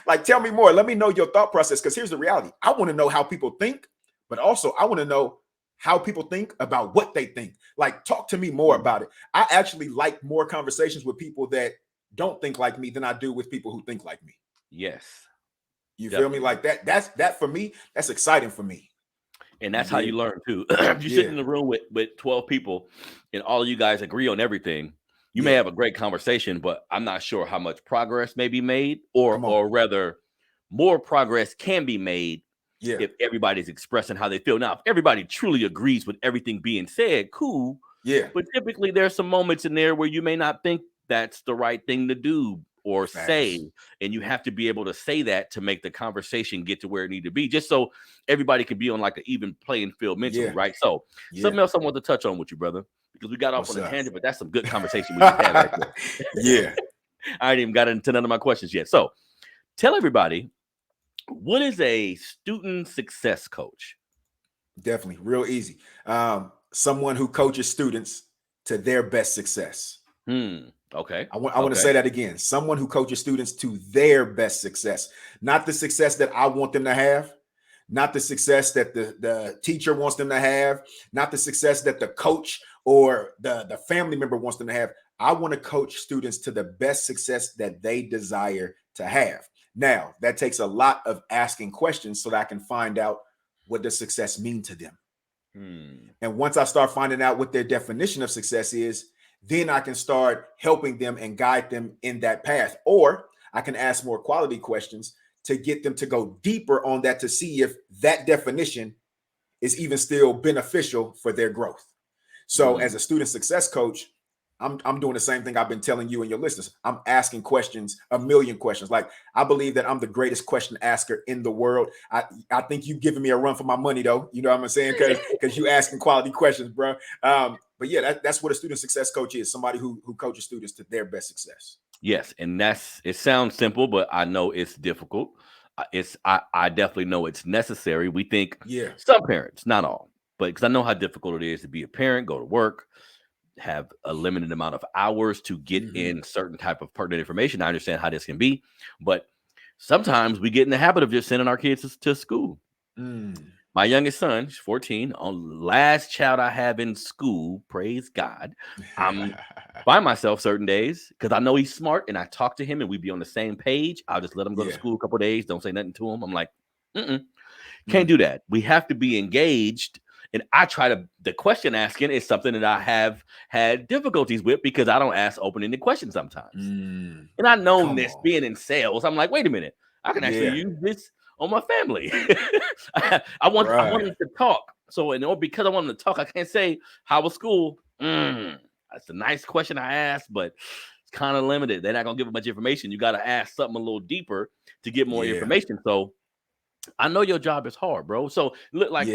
Like, tell me more. Let me know your thought process. Because here's the reality. I want to know how people think, but also I want to know how people think about what they think. Like, talk to me more about it. I actually like more conversations with people that don't think like me than I do with people who think like me. Yes. You definitely feel me? Like that for me, that's exciting for me. And that's how you learn too. If you sit in the room with 12 people and all of you guys agree on everything, you may have a great conversation, but I'm not sure how much progress may be made, or rather more progress can be made if everybody's expressing how they feel. Now, if everybody truly agrees with everything being said, cool. Yeah. But typically there's some moments in there where you may not think that's the right thing to do or say, and you have to be able to say that to make the conversation get to where it need to be, just so everybody can be on like an even playing field mentally, right? So something else I want to touch on with you, brother, because we got off on a tangent, but that's some good conversation we just had right there. I ain't even got into none of my questions yet. So tell everybody, what is a student success coach? Definitely, real easy. Someone who coaches students to their best success. Okay. I want to say that again. Someone who coaches students to their best success, not the success that I want them to have, not the success that the teacher wants them to have, not the success that the coach or the family member wants them to have. I want to coach students to the best success that they desire to have. Now, that takes a lot of asking questions so that I can find out what does success mean to them. And once I start finding out what their definition of success is, then I can start helping them and guide them in that path. Or I can ask more quality questions to get them to go deeper on that, to see if that definition is even still beneficial for their growth. So as a student success coach, I'm doing the same thing I've been telling you and your listeners. I'm asking questions, a million questions. Like, I believe that I'm the greatest question asker in the world. I think you've given me a run for my money, though. You know what I'm saying? Because you asking quality questions, bro. But yeah, that's what a student success coach is. Somebody who coaches students to their best success. Yes, and it sounds simple, but I know it's difficult. I definitely know it's necessary. We think some parents, not all, but because I know how difficult it is to be a parent, go to work, have a limited amount of hours to get in certain type of pertinent information. I understand how this can be, but sometimes we get in the habit of just sending our kids to school. My youngest son, he's 14, on last child I have in school, praise God. I'm by myself certain days because I know he's smart and I talk to him and we be on the same page. I'll just let him go to school a couple of days. Don't say nothing to him. I'm like, can't do that. We have to be engaged. And I the question asking is something that I have had difficulties with because I don't ask open-ended questions sometimes. And I know this being in sales. I'm like, wait a minute, I can actually use this on my family. I want them to talk. So because I want them to talk, I can't say, how was school? That's a nice question I asked, but it's kind of limited. They're not going to give much information. You got to ask something a little deeper to get more information. So I know your job is hard, bro. So like,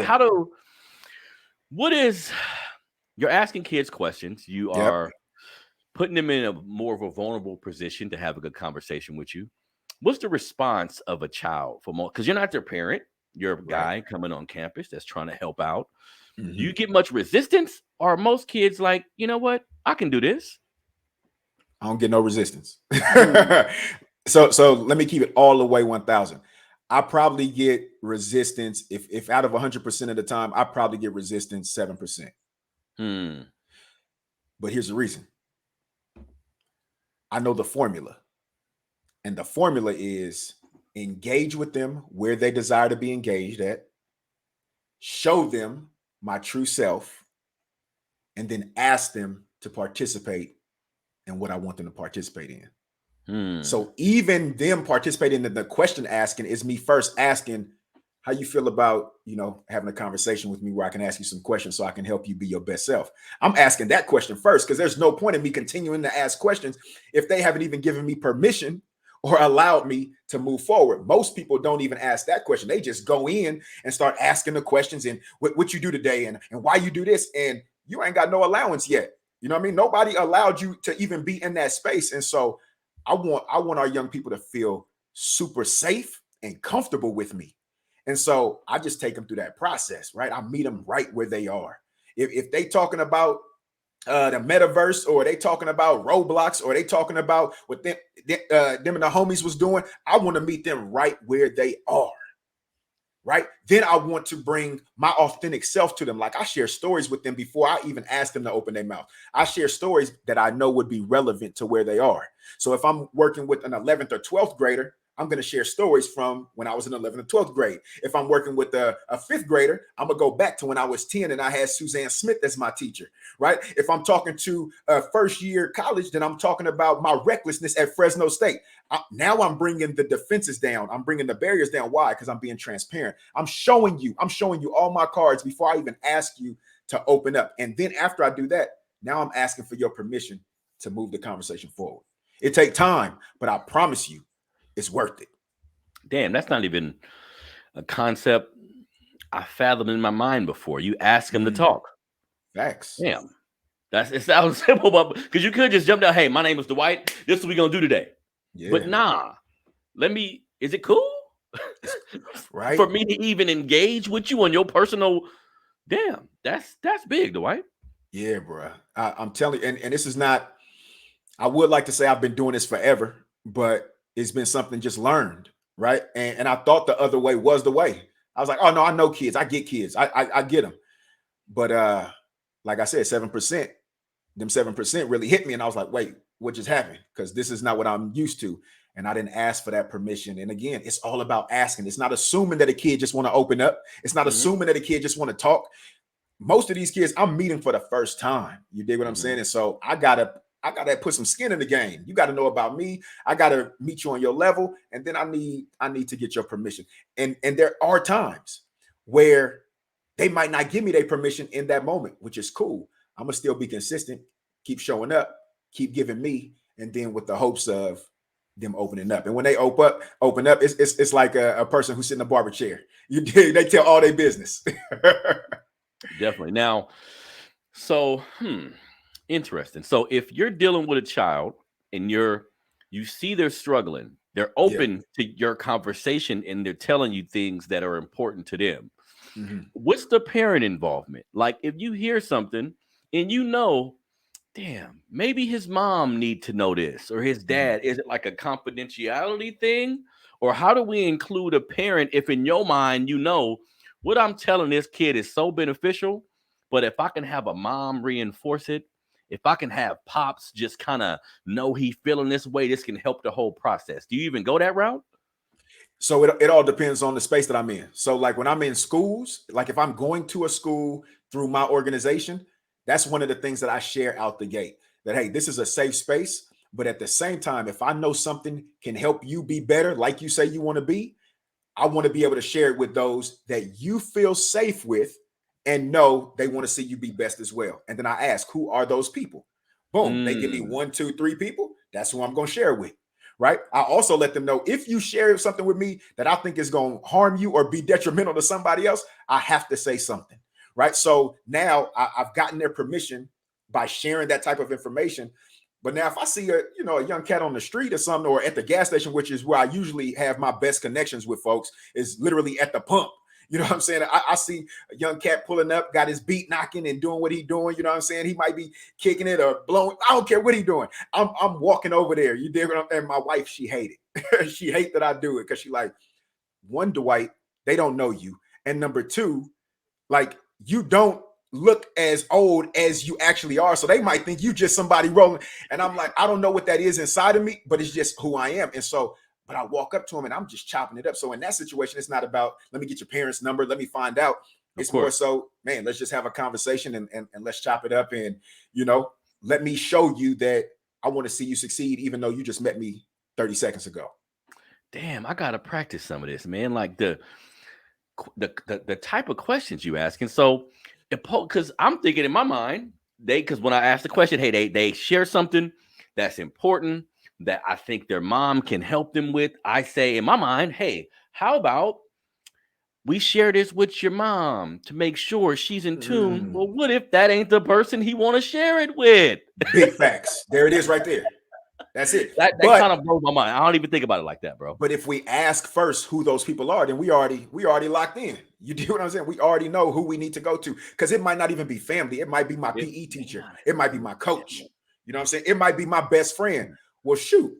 you're asking kids questions. You are putting them in a more of a vulnerable position to have a good conversation with you. What's the response of a child because you're not their parent, you're a guy coming on campus that's trying to help out. Do you get much resistance, or are most kids like, you know what, I can do this? I don't get no resistance. So let me keep it all the way 1,000. I probably get resistance if out of 100% of the time, I probably get resistance 7%. But here's the reason. I know the formula. And the formula is engage with them where they desire to be engaged at, show them my true self, and then ask them to participate in what I want them to participate in. So even them participating in the question asking is me first asking, how you feel about, having a conversation with me where I can ask you some questions so I can help you be your best self. I'm asking that question first because there's no point in me continuing to ask questions if they haven't even given me permission or allowed me to move forward. Most people don't even ask that question. They just go in and start asking the questions and what you do today and why you do this. And you ain't got no allowance yet. You know what I mean? Nobody allowed you to even be in that space. And so I want our young people to feel super safe and comfortable with me. And so I just take them through that process, right? I meet them right where they are. If they talking about the metaverse, or they talking about Roblox, or they talking about what them and the homies was doing, I want to meet them right where they are. Right. Then I want to bring my authentic self to them. Like, I share stories with them before I even ask them to open their mouth. I share stories that I know would be relevant to where they are. So if I'm working with an 11th or 12th grader, I'm going to share stories from when I was in 11th or 12th grade. If I'm working with a 5th grader, I'm going to go back to when I was 10 and I had Suzanne Smith as my teacher, right? If I'm talking to a first year college, then I'm talking about my recklessness at Fresno State. Now I'm bringing the defenses down. I'm bringing the barriers down. Why? Because I'm being transparent. I'm showing you all my cards before I even ask you to open up. And then after I do that, now I'm asking for your permission to move the conversation forward. It takes time, but I promise you, it's worth it. Damn, that's not even a concept I fathomed in my mind before. You ask him to talk. Facts. Damn. It sounds simple, but because you could just jump down, hey, my name is Dwight. This is what we're gonna do today. Yeah. But nah, is it cool? Right. For me to even engage with you on your personal, damn, that's big, Dwight. Yeah, bro. I'm telling you, and this is not, I would like to say I've been doing this forever, but it's been something just learned, right? And I thought the other way was the way. I was like, oh no, I know kids. I get kids. I get them. But like I said, 7%, them 7% really hit me. And I was like, wait, what just happened? Because this is not what I'm used to. And I didn't ask for that permission. And again, it's all about asking. It's not assuming that a kid just want to open up. It's not assuming that a kid just want to talk. Most of these kids I'm meeting for the first time. You dig what I'm saying? And so I gotta put some skin in the game. You got to know about me. I got to meet you on your level. And then I need to get your permission. And there are times where they might not give me their permission in that moment, which is cool. I'm going to still be consistent, keep showing up, keep giving me, and then with the hopes of them opening up. And when they open up, it's like a person who's sitting in a barber chair. They tell all their business. Definitely. Now, so, interesting. So if you're dealing with a child and you see they're struggling, they're open to your conversation and they're telling you things that are important to them. What's the parent involvement? Like, if you hear something and you know, damn, maybe his mom need to know this, or his dad, is it like a confidentiality thing? Or how do we include a parent if in your mind, you know, what I'm telling this kid is so beneficial, but if I can have a mom reinforce it, if I can have pops just kind of know he feeling this way, this can help the whole process. Do you even go that route? So it all depends on the space that I'm in. So like when I'm in schools, like if I'm going to a school through my organization, that's one of the things that I share out the gate, that, hey, this is a safe space. But at the same time, if I know something can help you be better, like you say you want to be, I want to be able to share it with those that you feel safe with and know they want to see you be best as well. And then I ask, who are those people? Boom, they give me 1, 2, 3 people. That's who I'm going to share with. Right. I also let them know, if you share something with me that I think is going to harm you or be detrimental to somebody else, I have to say something. Right. So now I've gotten their permission by sharing that type of information. But now if I see a young cat on the street or something, or at the gas station, which is where I usually have my best connections with folks, is literally at the pump. You know what I'm saying? I see a young cat pulling up, got his beat knocking and doing what he's doing. You know what I'm saying? He might be kicking it or blowing. I don't care what he's doing. I'm walking over there. You dig what I'm saying? My wife, she hate it. She hate that I do it because she like, one, Dwight, they don't know you. And number two, like, you don't look as old as you actually are. So they might think you just somebody rolling. And I'm like, I don't know what that is inside of me, but it's just who I am. And so, but I walk up to him and I'm just chopping it up. So in that situation, it's not about, let me get your parents' number, let me find out. It's more so, man, let's just have a conversation and let's chop it up. And, let me show you that I want to see you succeed, even though you just met me 30 seconds ago. Damn, I got to practice some of this, man. Like the type of questions you ask. And so, because I'm thinking in my mind, because when I ask the question, hey, they share something that's important that I think their mom can help them with. I say in my mind, hey, how about we share this with your mom to make sure she's in tune? Well, what if that ain't the person he want to share it with? Big facts. There it is right there. That's it. That But kind of blows my mind. I don't even think about it like that, bro. But if we ask first who those people are, then we already locked in. You do what I'm saying? We already know who we need to go to, because it might not even be family. It might be my PE teacher. It might be my coach. You know what I'm saying? It might be my best friend. Well, shoot,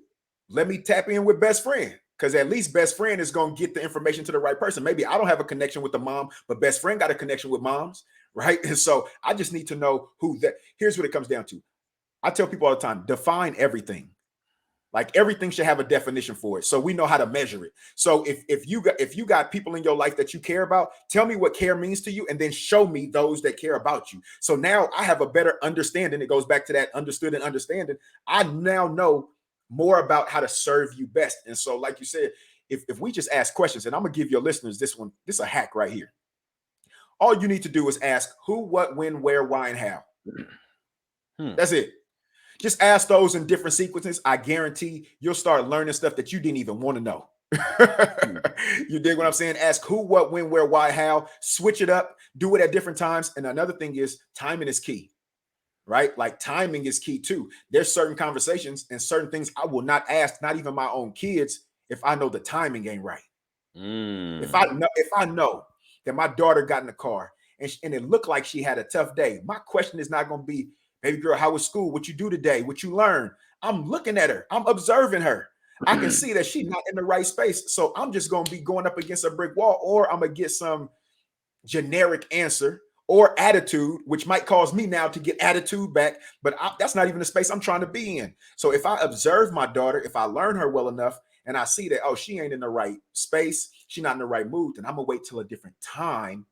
let me tap in with best friend, because at least best friend is going to get the information to the right person. Maybe I don't have a connection with the mom, but best friend got a connection with moms, right? And so I just need to know who that. Here's what it comes down to. I tell people all the time, define everything. Like everything should have a definition for it, so we know how to measure it. So if you got people in your life that you care about, tell me what care means to you, and then show me those that care about you. So now I have a better understanding. It goes back to that understood and understanding. I now know more about how to serve you best. And so, like you said, if we just ask questions, and I'm gonna give your listeners this one, this is a hack right here. All you need to do is ask who, what, when, where, why, and how. That's it. Just ask those in different sequences. I guarantee you'll start learning stuff that you didn't even want to know. You dig what I'm saying? Ask who, what, when, where, why, how. Switch it up. Do it at different times. And another thing is timing is key, right? Like timing is key too. There's certain conversations and certain things I will not ask, not even my own kids, if I know the timing ain't right. If I know that my daughter got in the car and it looked like she had a tough day, my question is not going to be, baby girl, how was school? What you do today? What you learn? I'm looking at her. I'm observing her. I can see that she's not in the right space. So I'm just going to be going up against a brick wall, or I'm going to get some generic answer or attitude, which might cause me now to get attitude back. But that's not even the space I'm trying to be in. So if I observe my daughter, if I learn her well enough, and I see that, oh, she ain't in the right space, she's not in the right mood, then I'm going to wait till a different time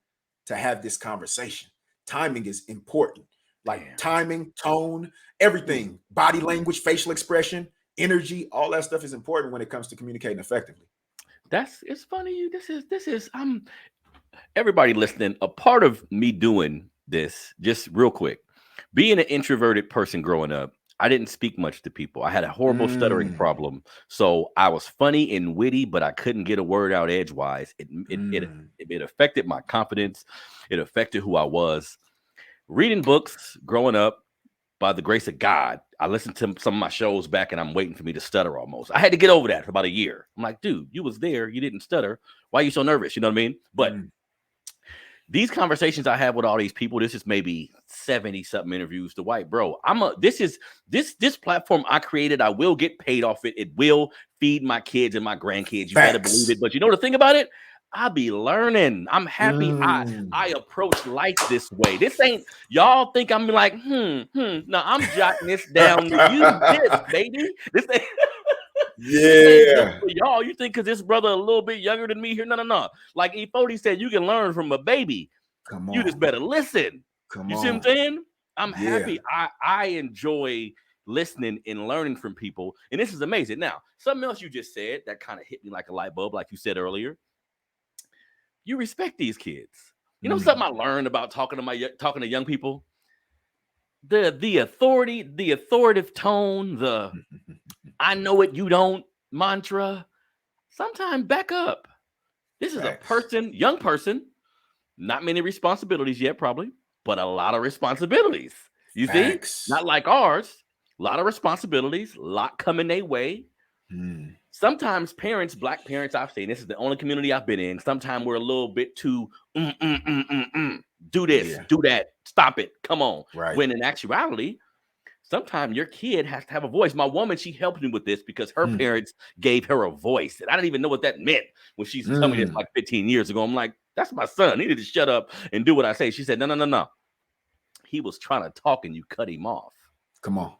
to have this conversation. Timing is important. Like timing, tone, everything, body language, facial expression, energy, all that stuff is important when it comes to communicating effectively. It's funny. This is everybody listening. A part of me doing this, just real quick, being an introverted person growing up, I didn't speak much to people. I had a horrible stuttering problem. So I was funny and witty, but I couldn't get a word out edgewise. It affected my confidence. It affected who I was. Reading books growing up, by the grace of God, I listened to some of my shows back, and I'm waiting for me to stutter almost. I had to get over that for about a year. I'm like, dude, you was there. You didn't stutter. Why are you so nervous? You know what I mean? But these conversations I have with all these people, this is maybe 70-something interviews. Dwight, bro, this platform I created, I will get paid off it. It will feed my kids and my grandkids. You better believe it. But you know the thing about it? I be learning. I'm happy. I approach life this way. This ain't, y'all think I'm like, No, I'm jotting this down to use this, baby. This ain't yeah. for y'all. You think because this brother a little bit younger than me here? No. Like E40 said, you can learn from a baby. Come on. You just better listen. Come you on. See what I'm saying? I'm happy. I enjoy listening and learning from people. And this is amazing. Now, something else you just said that kind of hit me like a light bulb, like you said earlier. You respect these kids. You know something I learned about talking to young people? The authority, the authoritative tone, the I know it, you don't mantra. Sometimes back up. This is a young person, not many responsibilities yet, probably, but a lot of responsibilities. You see? Not like ours. A lot of responsibilities, a lot coming their way. Sometimes parents, black parents, I've seen, this is the only community I've been in. Sometimes we're a little bit too do this, do that, stop it, come on. Right. When in actuality, sometimes your kid has to have a voice. My woman, she helped me with this because her parents gave her a voice. And I didn't even know what that meant when she told me this like 15 years ago. I'm like, that's my son. He needed to shut up and do what I say. She said, no. He was trying to talk and you cut him off. Come on.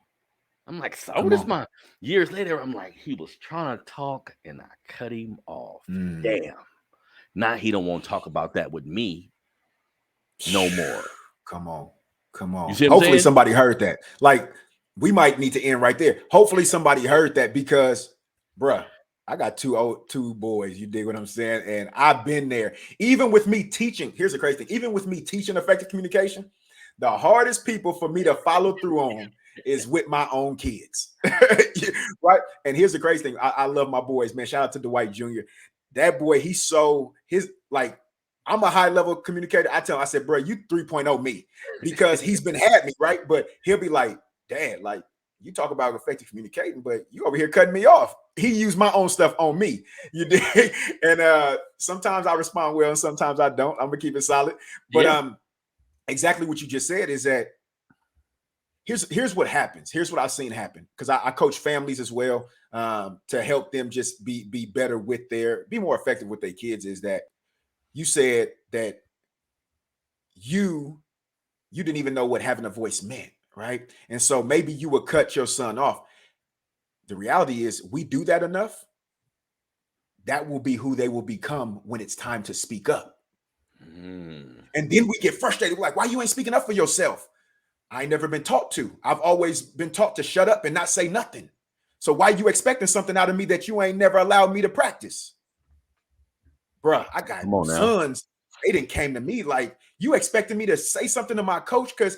I'm like, so this my years later. I'm like, he was trying to talk and I cut him off. Damn. Now he don't want to talk about that with me no more. Come on. You see Hopefully somebody heard that. Like, we might need to end right there. Hopefully somebody heard that, because, bruh, I got two boys. You dig what I'm saying? And I've been there. Even with me teaching, here's the crazy thing. Even with me teaching effective communication, the hardest people for me to follow through on is with my own kids. Right? And here's the crazy thing. I love my boys, man. Shout out to Dwight Jr. That boy, I'm a high level communicator. I tell him, I said, bro, you 3.0 me, because he's been had me, right? But he'll be like, Dad, like, you talk about effective communicating, but you over here cutting me off. He used my own stuff on me. You did. And sometimes I respond well and sometimes I don't. I'm gonna keep it solid. But exactly what you just said is that here's what happens. Here's what I've seen happen, because I coach families as well, to help them just be better with be more effective with their kids. Is that you said that you didn't even know what having a voice meant, right? And so maybe you would cut your son off. The reality is, we do that enough, that will be who they will become when it's time to speak up. And then we get frustrated. We're like, why you ain't speaking up for yourself? I ain't never been taught to. I've always been taught to shut up and not say nothing. So why you expecting something out of me that you ain't never allowed me to practice? Bruh, I got sons. They didn't came to me like, you expecting me to say something to my coach because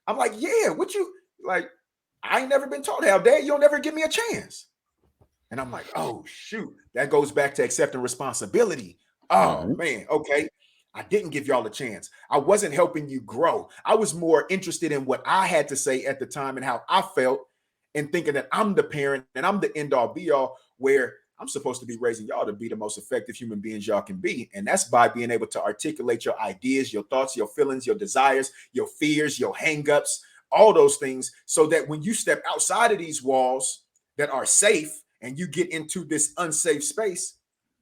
I'm like, yeah, what you, like, I ain't never been taught how, Dad, you'll never give me a chance. And I'm like, oh, shoot. That goes back to accepting responsibility. Oh, man, okay. I didn't give y'all a chance. I wasn't helping you grow. I was more interested in what I had to say at the time and how I felt, and thinking that I'm the parent and I'm the end all be all, where I'm supposed to be raising y'all to be the most effective human beings y'all can be. And that's by being able to articulate your ideas, your thoughts, your feelings, your desires, your fears, your hangups, all those things, so that when you step outside of these walls that are safe and you get into this unsafe space,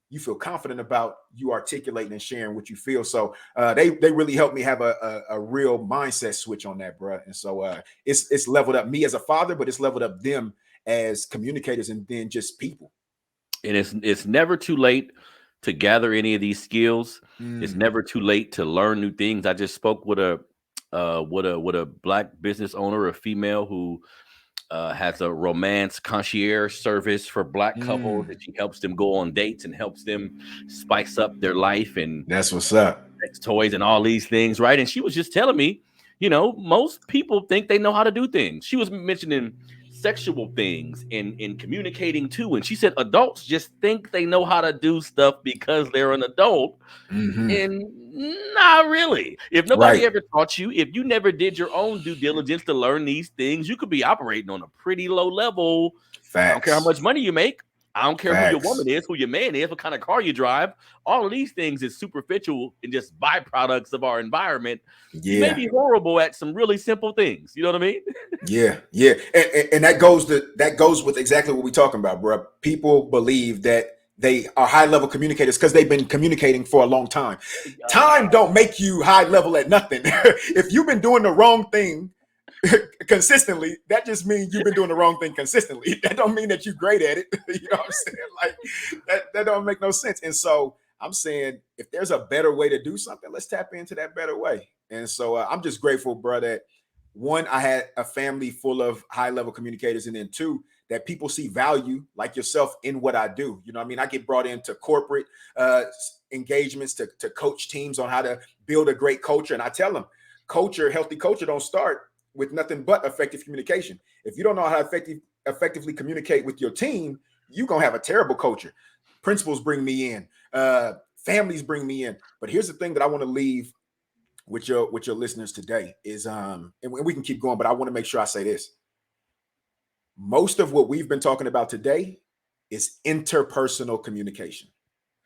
you feel confident about you articulating and sharing what you feel. So they really helped me have a real mindset switch on that, bro. And so it's leveled up me as a father, but it's leveled up them as communicators and then just people. And it's never too late to gather any of these skills. It's never too late to learn new things. I just spoke with a Black business owner, a female who has a romance concierge service for Black couples, and she helps them go on dates and helps them spice up their life. And that's what's up. Sex toys and all these things, right? And she was just telling me, most people think they know how to do things. She was mentioning sexual things in communicating too. And she said adults just think they know how to do stuff because they're an adult. And not really. If nobody ever taught you, if you never did your own due diligence to learn these things, you could be operating on a pretty low level. I don't care how much money you make. I don't care who your woman is, who your man is, what kind of car you drive. All of these things is superficial and just byproducts of our environment. You may be horrible at some really simple things. You know what I mean? Yeah. And that goes with exactly what we're talking about, bro. People believe that they are high level communicators because they've been communicating for a long time. Time don't make you high level at nothing. If you've been doing the wrong thing consistently, that just means you've been doing the wrong thing consistently. That don't mean that you're great at it. You know what I'm saying? Like that don't make no sense. And so I'm saying, if there's a better way to do something, let's tap into that better way. And so I'm just grateful, bro, that one, I had a family full of high level communicators, and then two, that people see value like yourself in what I do. You know what I mean? I get brought into corporate engagements to coach teams on how to build a great culture. And I tell them, healthy culture don't start with nothing but effective communication. If you don't know how to effectively communicate with your team, you're going to have a terrible culture. Principals bring me in, families bring me in. But here's the thing that I want to leave with your listeners today is, and we can keep going, but I want to make sure I say this. Most of what we've been talking about today is interpersonal communication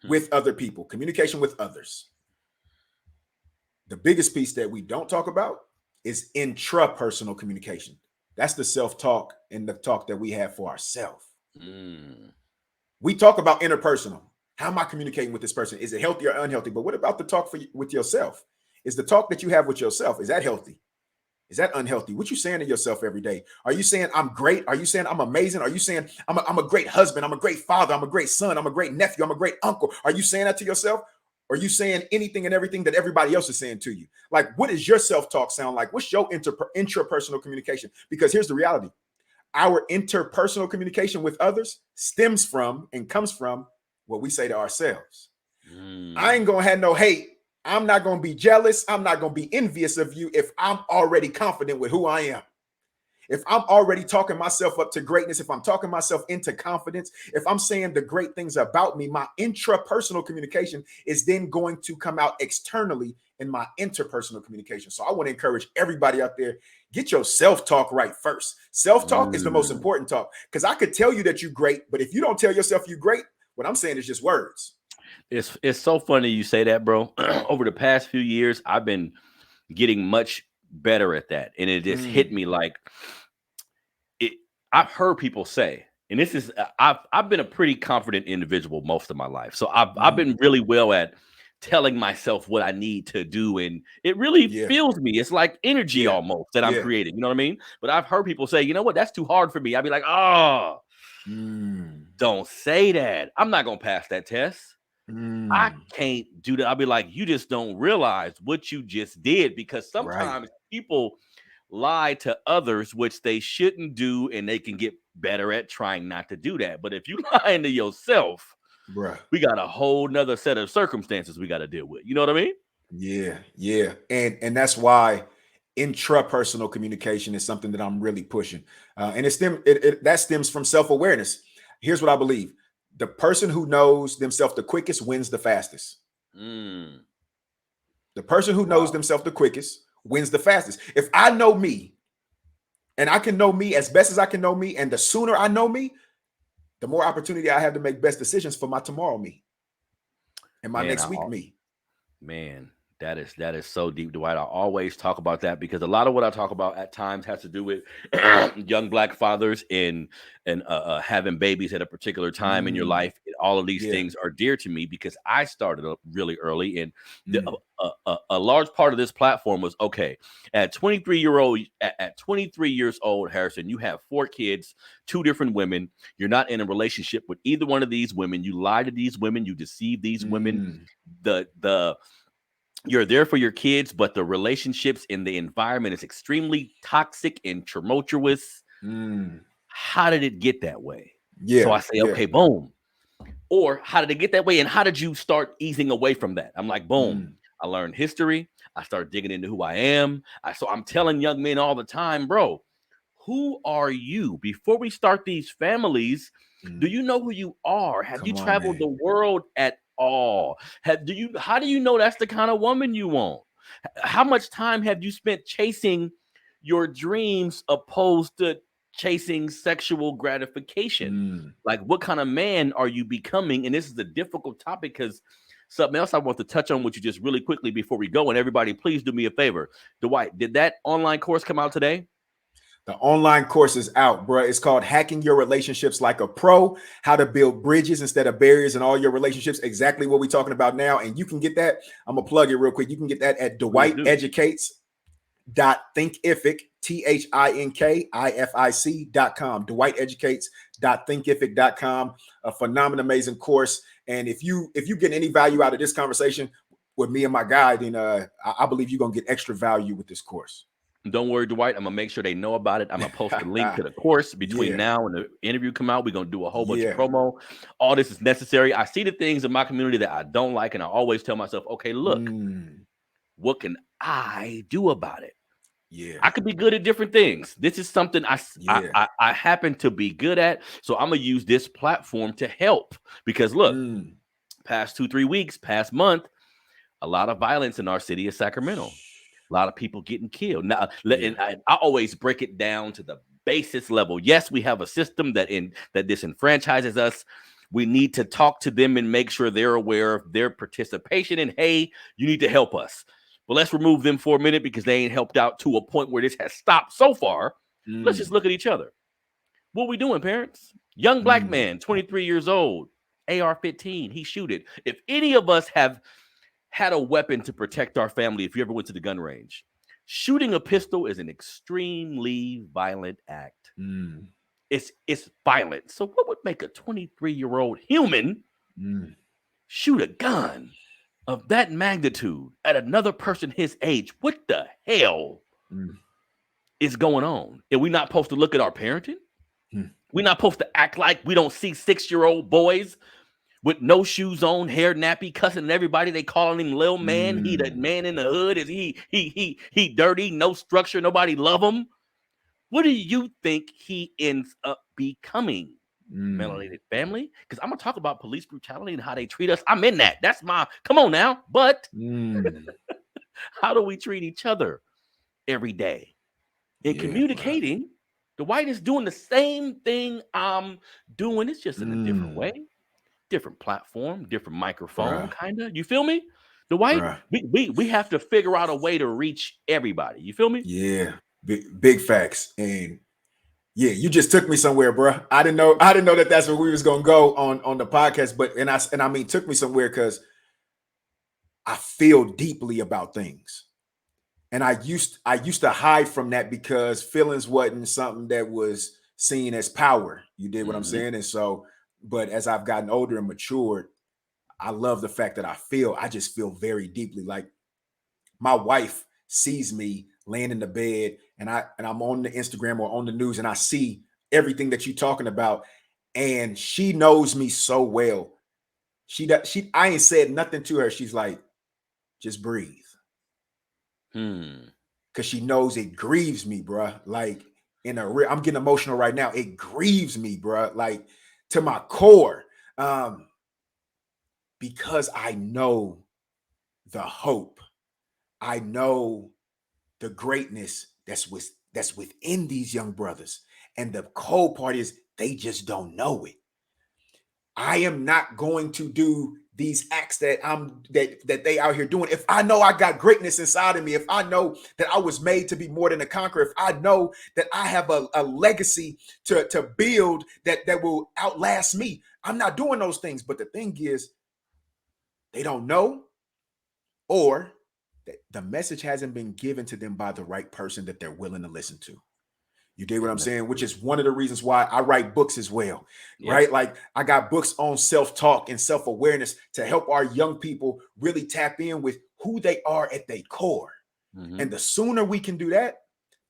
with other people, communication with others. The biggest piece that we don't talk about is intrapersonal communication. That's the self-talk and the talk that we have for ourselves. We talk about interpersonal. How am I communicating with this person? Is it healthy or unhealthy? But what about the talk with yourself? Is the talk that you have with yourself, is that healthy? Is that unhealthy? What you saying to yourself every day? Are you saying I'm great? Are you saying I'm amazing? Are you saying I'm a great husband? I'm a great father. I'm a great son. I'm a great nephew. I'm a great uncle. Are you saying that to yourself? Or are you saying anything and everything that everybody else is saying to you? Like, what does your self-talk sound like? What's your intrapersonal communication? Because here's the reality. Our interpersonal communication with others stems from and comes from what we say to ourselves. I ain't gonna have no hate. I'm not going to be jealous. I'm not going to be envious of you if I'm already confident with who I am. If I'm already talking myself up to greatness, if I'm talking myself into confidence, if I'm saying the great things about me, my intrapersonal communication is then going to come out externally in my interpersonal communication. So I want to encourage everybody out there, get your self-talk right first. Self-talk is the most important talk, because I could tell you that you're great, but if you don't tell yourself you're great, what I'm saying is just words. It's so funny you say that, bro. Over the past few years, I've been getting much better at that, and it just hit me like it. I've heard people say, and this is I've been a pretty confident individual most of my life, so I've been really well at telling myself what I need to do, and it really feels me. It's like energy almost that I'm creating. You know what I mean? But I've heard people say, you know what, that's too hard for me. I'd be like, oh, don't say that. I'm not gonna pass that test. I can't do that. I'll be like, you just don't realize what you just did, because sometimes people lie to others, which they shouldn't do, and they can get better at trying not to do that. But if you lie to yourself, we got a whole nother set of circumstances we got to deal with. You know what I mean? Yeah. And that's why intrapersonal communication is something that I'm really pushing. And that stems from self-awareness. Here's what I believe. The person who knows themselves the quickest wins the fastest. The person who knows themselves the quickest wins the fastest. If I know me, and I can know me as best as I can know me, and the sooner I know me, the more opportunity I have to make best decisions for my tomorrow me and my next week me. Man, that is so deep, Dwight. I always talk about that because a lot of what I talk about at times has to do with young Black fathers and having babies at a particular time in your life. All of these things are dear to me because I started up really early, and a large part of this platform was okay. At 23 years old, Harrison, you have 4 kids, 2 different women. You're not in a relationship with either one of these women. You lie to these women. You deceive these women. You're there for your kids, but the relationships in the environment is extremely toxic and tumultuous. How did it get that way? So I say, okay, boom. Or how did it get that way? And how did you start easing away from that? I'm like, boom. I learned history. I started digging into who I am. So I'm telling young men all the time, bro, who are you? Before we start these families, do you know who you are? Have you traveled the world at all? How do you know that's the kind of woman you want? How much time have you spent chasing your dreams opposed to chasing sexual gratification? Like, what kind of man are you becoming? And this is a difficult topic because something else I want to touch on with you just really quickly before we go. And everybody, please do me a favor. Dwight, did that online course come out today? The online course is out, bro. It's called Hacking Your Relationships Like a Pro, How to Build Bridges Instead of Barriers in All Your Relationships. Exactly what we're talking about now. And you can get that. I'm going to plug it real quick. You can get that at DwightEducates.thinkific, ThinkIfic.com. DwightEducates.thinkific.com. A phenomenal, amazing course. And if you get any value out of this conversation with me and my guy, then I believe you're going to get extra value with this course. Don't worry, Dwight. I'm going to make sure they know about it. I'm going to post a link to the course between now and the interview come out. We're going to do a whole bunch of promo. All this is necessary. I see the things in my community that I don't like, and I always tell myself, okay, look, what can I do about it? I could be good at different things. This is something I happen to be good at. So I'm going to use this platform to help because look, past 2-3 weeks, past month, a lot of violence in our city of Sacramento. A lot of people getting killed. Now, and I always break it down to the basis level. Yes, we have a system that disenfranchises us. We need to talk to them and make sure they're aware of their participation. And hey, you need to help us. But let's remove them for a minute because they ain't helped out to a point where this has stopped so far. Let's just look at each other. What we doing, parents? Young Black man, 23 years old, AR-15. He shoot it. If any of us have had a weapon to protect our family, if you ever went to the gun range, shooting a pistol is an extremely violent act. It's violent. So what would make a 23-year-old human shoot a gun of that magnitude at another person his age? What the hell is going on? And we're not supposed to look at our parenting? We're not supposed to act like we don't see 6-year-old boys with no shoes on, hair nappy, cussing everybody. They calling him Lil Man. He the man in the hood. Is he dirty, no structure, nobody love him. What do you think he ends up becoming? Melanated family? Because I'm gonna talk about police brutality and how they treat us. I'm in that. That's my come on now. But How do we treat each other every day? In Yeah, bro. communicating, Dwight is doing the same thing I'm doing. It's just in a different way, different platform, different microphone, Bruh, kind of. You feel me? Dwight, bruh. we have to figure out a way to reach everybody. You feel me? Yeah, big facts. And yeah, you just took me somewhere, bruh. I didn't know that that's where we was gonna go on the podcast. But and I mean, took me somewhere because I feel deeply about things. And I used to hide from that because feelings wasn't something that was seen as power. You did what I'm Mm-hmm. saying? And so, but as I've gotten older and matured, I love the fact that I just feel very deeply. Like my wife sees me laying in the bed and I'm on the Instagram or on the news and I see everything that you're talking about. And she knows me so well. I ain't said nothing to her. She's like, just breathe. Cause she knows it grieves me, bruh. Like I'm getting emotional right now. It grieves me, bruh. Like to my core. Because I know the hope. I know the greatness that's within these young brothers. And the cold part is they just don't know it. I am not going to do these acts that they out here doing. If I know I got greatness inside of me, if I know that I was made to be more than a conqueror, if I know that I have a legacy to build that will outlast me, I'm not doing those things. But the thing is, they don't know, or the message hasn't been given to them by the right person that they're willing to listen to. You dig what I'm And that's saying? Which true. is one of the reasons why I write books as well, Yep. right? Like I got books on self-talk and self-awareness to help our young people really tap in with who they are at their core. Mm-hmm. And the sooner we can do that,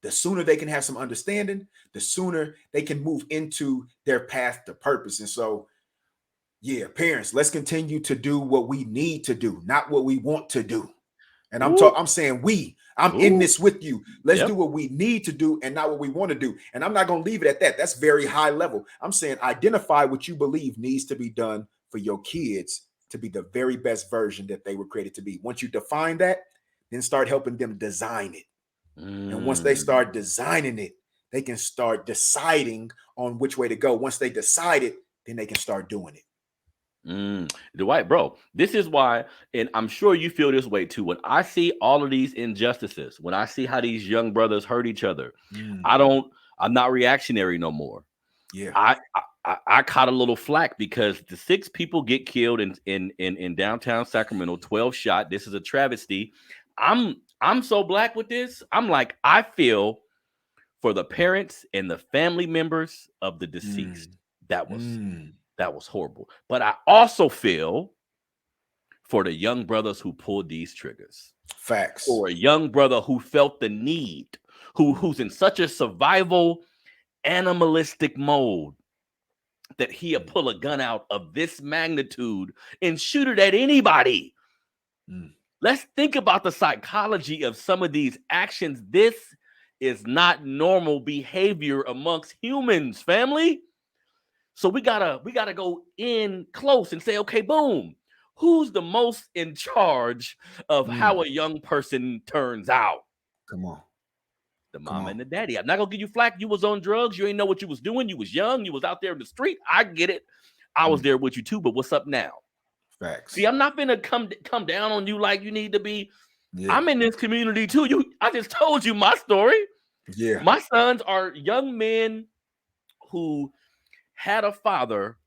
the sooner they can have some understanding, the sooner they can move into their path to purpose. And so, yeah, parents, let's continue to do what we need to do, not what we want to do. And Ooh. I'm saying I'm in Ooh. this with you. Let's Yep. do what we need to do and not what we want to do. And I'm not going to leave it at that. That's very high level. I'm saying identify what you believe needs to be done for your kids to be the very best version that they were created to be. Once you define that, then start helping them design it. And once they Mm. start designing it, they can start deciding on which way to go. Once they decide it, then they can start doing it. Dwight, bro, this is why, and I'm sure you feel this way too. When I see all of these injustices, when I see how these young brothers hurt each other, Mm, I'm not reactionary no more. yeah. I caught a little flack because the 6 people get killed in downtown Sacramento, 12 shot. This is a travesty. I'm so black with this. I'm like, I feel for the parents and the family members of the deceased. Mm, That was mm, that was horrible. But I also feel for the young brothers who pulled these triggers, facts. for a young brother who felt the need, Mm, who's in such a survival animalistic mode that he'll mm, pull a gun out of this magnitude and shoot it at anybody. mm. Let's think about the psychology of some of these actions. This is not normal behavior amongst humans, family. So we gotta go in close and say, okay, boom, who's the most in charge of how Mm, a young person turns out? come on. The Come mom on. and the daddy. I'm not gonna give you flack. You was on drugs. You ain't know what you was doing. You was young. You was out there in the street. I get it. I was Mm, there with you too. But what's up now? See, facts. I'm not gonna come down on you like you need to be. Yeah. I'm in this community too. I just told you my story. Yeah. My sons are young men who had a father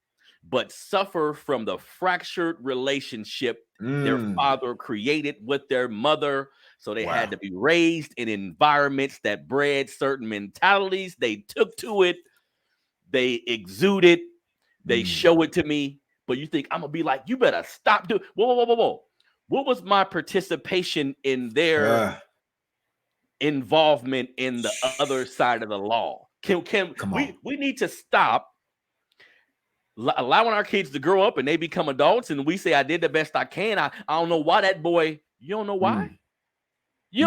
but suffer from the fractured relationship their Mm, father created with their mother. So they had wow. to be raised in environments that bred certain mentalities. They took to it, they exude it, they Mm, show it to me. But you think I'm gonna be like, you better stop doing. Whoa, whoa, whoa, whoa, whoa. What was my participation in their uh, involvement in the other side of the law? Can come on. we need to stop allowing our kids to grow up and they become adults and we say I did the best I can. I don't know why that boy, you don't know why? Mm, mm, You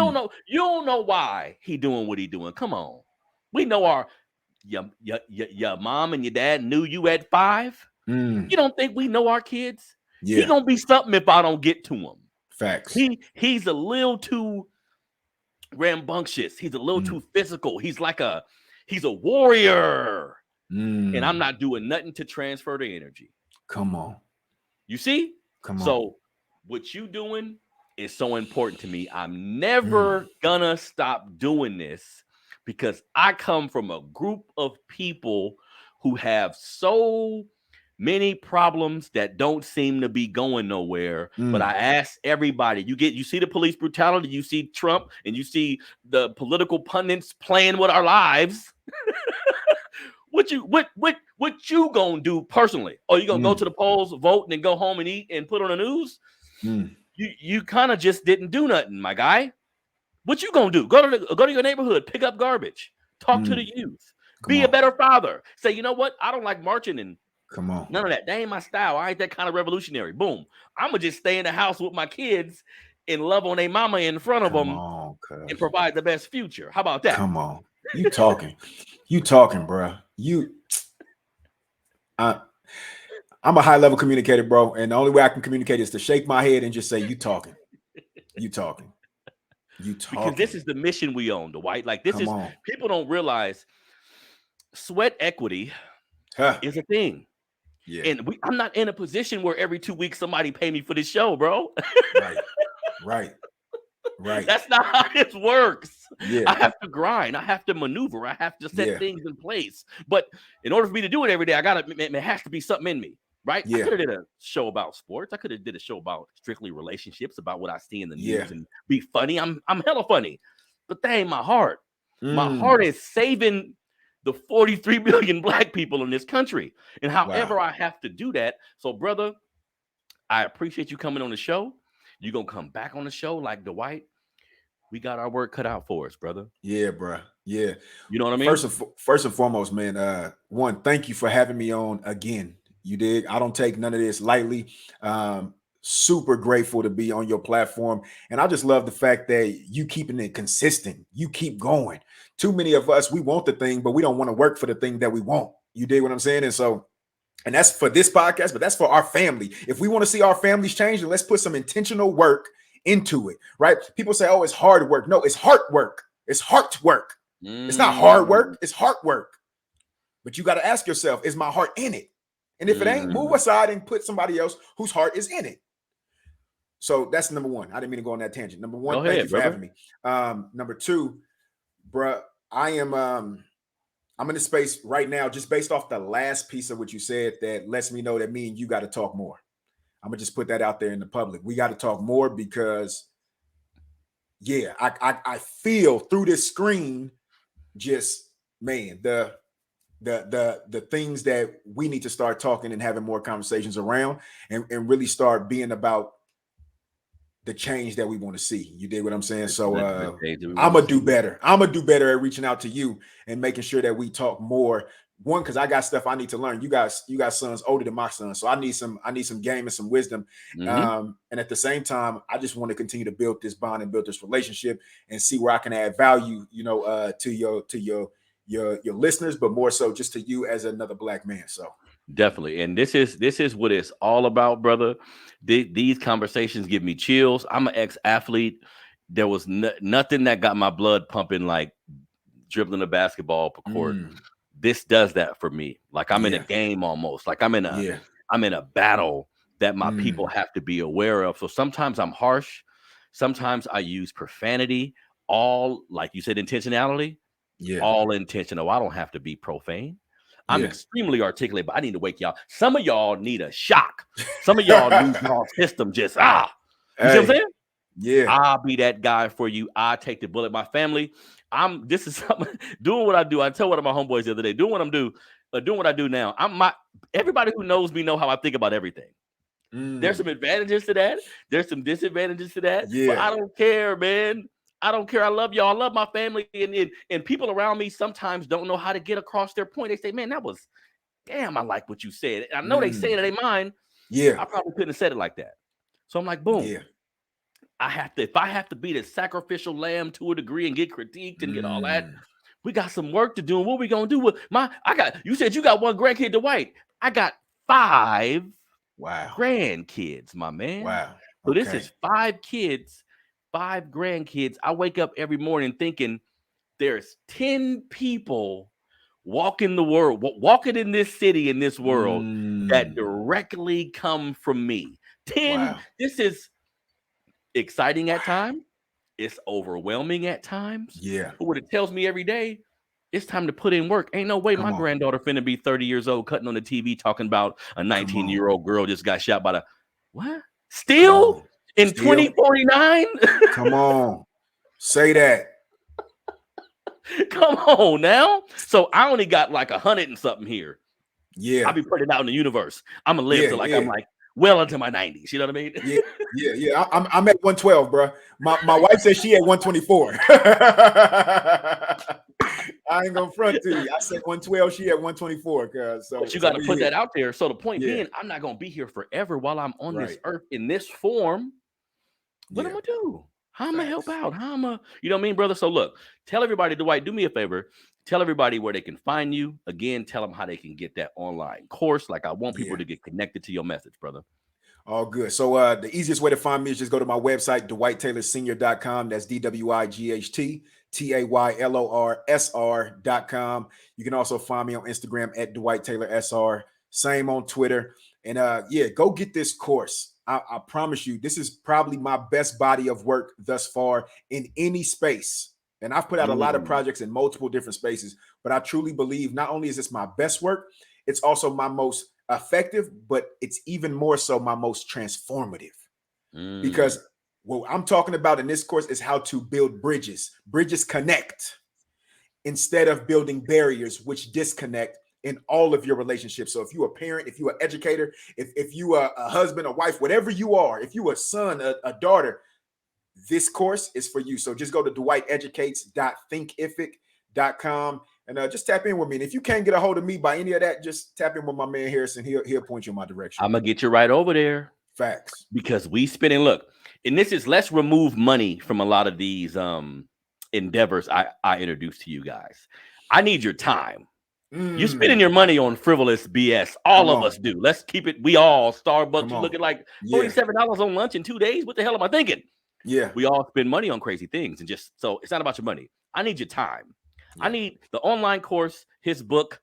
don't know why he doing what he doing. Come on. We know your mom and your dad knew you at 5. mm. You don't think we know our kids? He Yeah. gonna be something if I don't get to him. Facts. He's a little too rambunctious. He's a little too physical. He's a warrior. And I'm not doing nothing to transfer the energy. Come on. You see? Come on. So what you doing is so important to me. I'm never gonna stop doing this because I come from a group of people who have so many problems that don't seem to be going nowhere. But I ask everybody, you see the police brutality, you see Trump, and you see the political pundits playing with our lives. What you gonna do personally? Or you gonna go to the polls, vote, and then go home and eat and put on the news? You kind of just didn't do nothing, my guy. What you gonna do? Go to your neighborhood, pick up garbage, talk to the youth, be a better father. Say, you know what? I don't like marching and come on. None of that. That ain't my style. I ain't that kind of revolutionary. Boom. I'm gonna just stay in the house with my kids and love on their mama in front of them and provide the best future. How about that? Come on. You talking. You talking, bro. I'm a high level communicator, bro. And the only way I can communicate is to shake my head and just say, you talking. You talking. You talking. Because this is the mission we own, Dwight. Like this is people don't realize sweat equity is a thing. Yeah. And I'm not in a position where every 2 weeks somebody pay me for this show, bro. Right. That's not how this works. Yeah. I have to grind. I have to maneuver. I have to set things in place. But in order for me to do it every day, it has to be something in me, right? Yeah. I could have did a show about sports. I could have did a show about strictly relationships, about what I see in the news and be funny. I'm hella funny, but that ain't my heart. My heart is saving the 43 million black people in this country. And however I have to do that. So, brother, I appreciate you coming on the show. You're going to come back on the show like Dwight. We got our work cut out for us, brother. Yeah, bro. Yeah. You know what I mean? First and foremost, man, one, thank you for having me on again. You dig? I don't take none of this lightly. Super grateful to be on your platform. And I just love the fact that you keeping it consistent. You keep going. Too many of us, we want the thing, but we don't want to work for the thing that we want. You dig what I'm saying? And that's for this podcast, but that's for our family. If we want to see our families change, then let's put some intentional work into it, right? People say, oh, it's hard work. No, it's heart work. It's heart work. It's not hard work. It's heart work. But you got to ask yourself, is my heart in it? And if it ain't, move aside and put somebody else whose heart is in it. So that's number one. I didn't mean to go on that tangent. Number one, thank you for having me. Number two, bruh, I'm in a space right now, just based off the last piece of what you said, that lets me know that me and you got to talk more. I'm gonna just put that out there in the public. We got to talk more because, I feel through this screen, just man, the things that we need to start talking and having more conversations around, and really start being about the change that we want to see. You dig what I'm saying? So I'm gonna do better. I'm gonna do better at reaching out to you and making sure that we talk more. One, because I got stuff I need to learn. You got sons older than my son, so I need some game and some wisdom. And at the same time, I just want to continue to build this bond and build this relationship and see where I can add value, to your listeners, but more so just to you as another black man. So definitely. And this is what it's all about, brother. These conversations give me chills. I'm an ex-athlete. There was nothing that got my blood pumping like dribbling a basketball per court. This does that for me. Like I'm in a game almost. Like I'm in a battle that my people have to be aware of. So sometimes I'm harsh. Sometimes I use profanity. All, like you said, intentionality. All intentional. I don't have to be profane. I'm extremely articulate, but I need to wake y'all. Some of y'all need a shock. Some of y'all need y'all system just You see what I'm saying? Yeah. I'll be that guy for you. I take the bullet. My family. This is something doing what I do. I tell one of my homeboys the other day, doing what I do now. Everybody who knows me know how I think about everything. There's some advantages to that. There's some disadvantages to that. But I don't care, man. I don't care. I love y'all. I love my family. And people around me sometimes don't know how to get across their point. They say, man, I like what you said. I know they say it in their mind. I probably couldn't have said it like that. So I'm like, boom. If I have to be the sacrificial lamb to a degree and get critiqued and get all that, we got some work to do. And what we gonna do with you said you got one grandkid, Dwight. I got 5 grandkids, my man. Wow. So this is Okay. 5 kids, 5 grandkids. I wake up every morning thinking there's 10 people walking the world, walking in this city, in this world that directly come from me. 10. Wow. This is exciting at times. It's overwhelming at times. Yeah. But what it tells me every day, it's time to put in work. Ain't no way my Come on. granddaughter finna be 30 years old cutting on the TV talking about a Come on. 19-year-old girl just got shot by the what? Come Still on. in Still. 2049? Come on. Say that. Come on now. So I only got like 100 and something here. Yeah. I'll be putting it out in the universe. I'm gonna live Yeah, till like yeah. I'm like well into my 90s. You know what I mean? Yeah. I'm at 112, bro. My wife says she at 124. I ain't gonna front to you. I said 112, she at 124. But you got to put that out there. So the point Yeah. being, I'm not gonna be here forever while I'm on this Right. earth in this form. What am I gonna do? How am I gonna help out? How am I, you know what I mean, brother? So look, tell everybody, Dwight, do me a favor. Tell everybody where they can find you. Again, tell them how they can get that online course. Like I want people to get connected to your message, brother. All good. So the easiest way to find me is just go to my website, DwightTaylorSenior.com. That's DWIGHT TAYLORSR.com. You can also find me on Instagram at Dwight Taylor SR. Same on Twitter. And yeah, go get this course. I promise you, this is probably my best body of work thus far in any space. And I've put out a lot of projects in multiple different spaces, but I truly believe not only is this my best work, it's also my most effective, but it's even more so my most transformative. Because what I'm talking about in this course is how to build bridges. Bridges connect instead of building barriers which disconnect in all of your relationships. So if you're a parent, if you're an educator, if you are a husband, a wife, whatever you are, if you're a son, a daughter, this course is for you. So just go to dwighteducates.thinkific.com and just tap in with me. And if you can't get a hold of me by any of that, just tap in with my man Harrison. He'll point you in my direction. I'm gonna get you right over there. Facts. Because we spending, look, and this is, let's remove money from a lot of these endeavors I introduced to you guys. I need your time. You're spending your money on frivolous BS. All of us do. Let's keep it. We all Starbucks. You look at like $47 on lunch in 2 days. What the hell am I thinking? Yeah. We all spend money on crazy things. And just so it's not about your money. I need your time. Yeah. I need the online course, his book,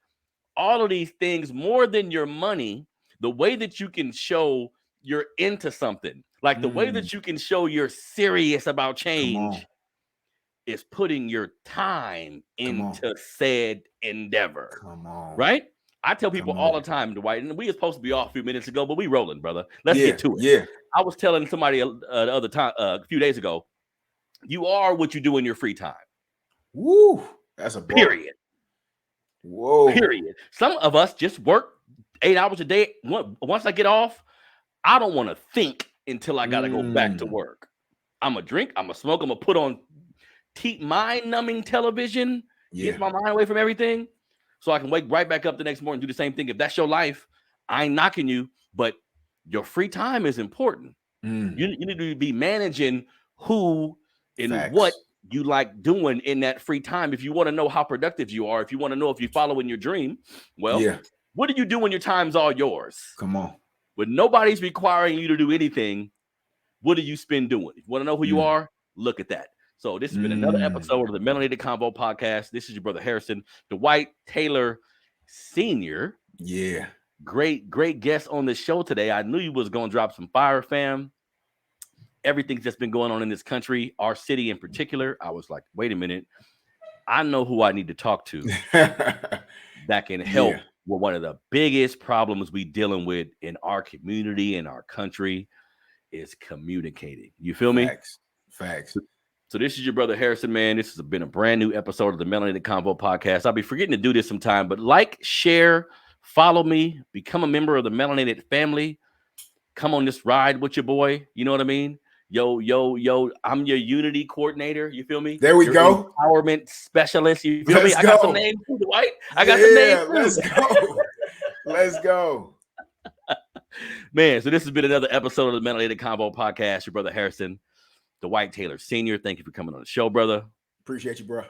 all of these things more than your money. The way that you can show you're into something, like the way that you can show you're serious about change, is putting your time into said endeavor. Right? I tell people all the time, Dwight, and we were supposed to be off a few minutes ago, but we rolling, brother. Let's get to it. Yeah. I was telling somebody the other time, a few days ago, you are what you do in your free time. Woo. That's a bar. Period. Whoa. Period. Some of us just work 8 hours a day. Once I get off, I don't want to think until I got to go back to work. I'm going to drink. I'm going to smoke. I'm going to put on mind-numbing television. Get my mind away from everything so I can wake right back up the next morning and do the same thing. If that's your life, I ain't knocking you, but your free time is important. You need to be managing who and what you like doing in that free time. If you want to know how productive you are, if you want to know if you're following your dream, well, what do you do when your time's all yours? Come on. When nobody's requiring you to do anything, what do you spend doing? If you want to know who you are, look at that. So this has been another episode of the Melanated Convo podcast. This is your brother Harrison, Dwight Taylor Senior. Yeah. Great guest on the show today. I knew you was going to drop some fire, fam. Everything's that's been going on in this country, our city in particular. I was like, wait a minute. I know who I need to talk to that can help with one of the biggest problems we dealing with in our community and our country is communicating. You feel me? Facts. So this is your brother Harrison, man. This has been a brand new episode of the Melanated Convo podcast. I'll be forgetting to do this sometime, but like, share, follow me, become a member of the Melanated family. Come on this ride with your boy. You know what I mean? Yo, I'm your unity coordinator. You feel me? There we go. Empowerment specialist. You feel me? Go. I got some names too, Dwight. I got some names too. Let's go. Man, so this has been another episode of the Melanated Convo podcast. Your brother Harrison, Dwight Taylor Senior. Thank you for coming on the show, brother. Appreciate you, bro.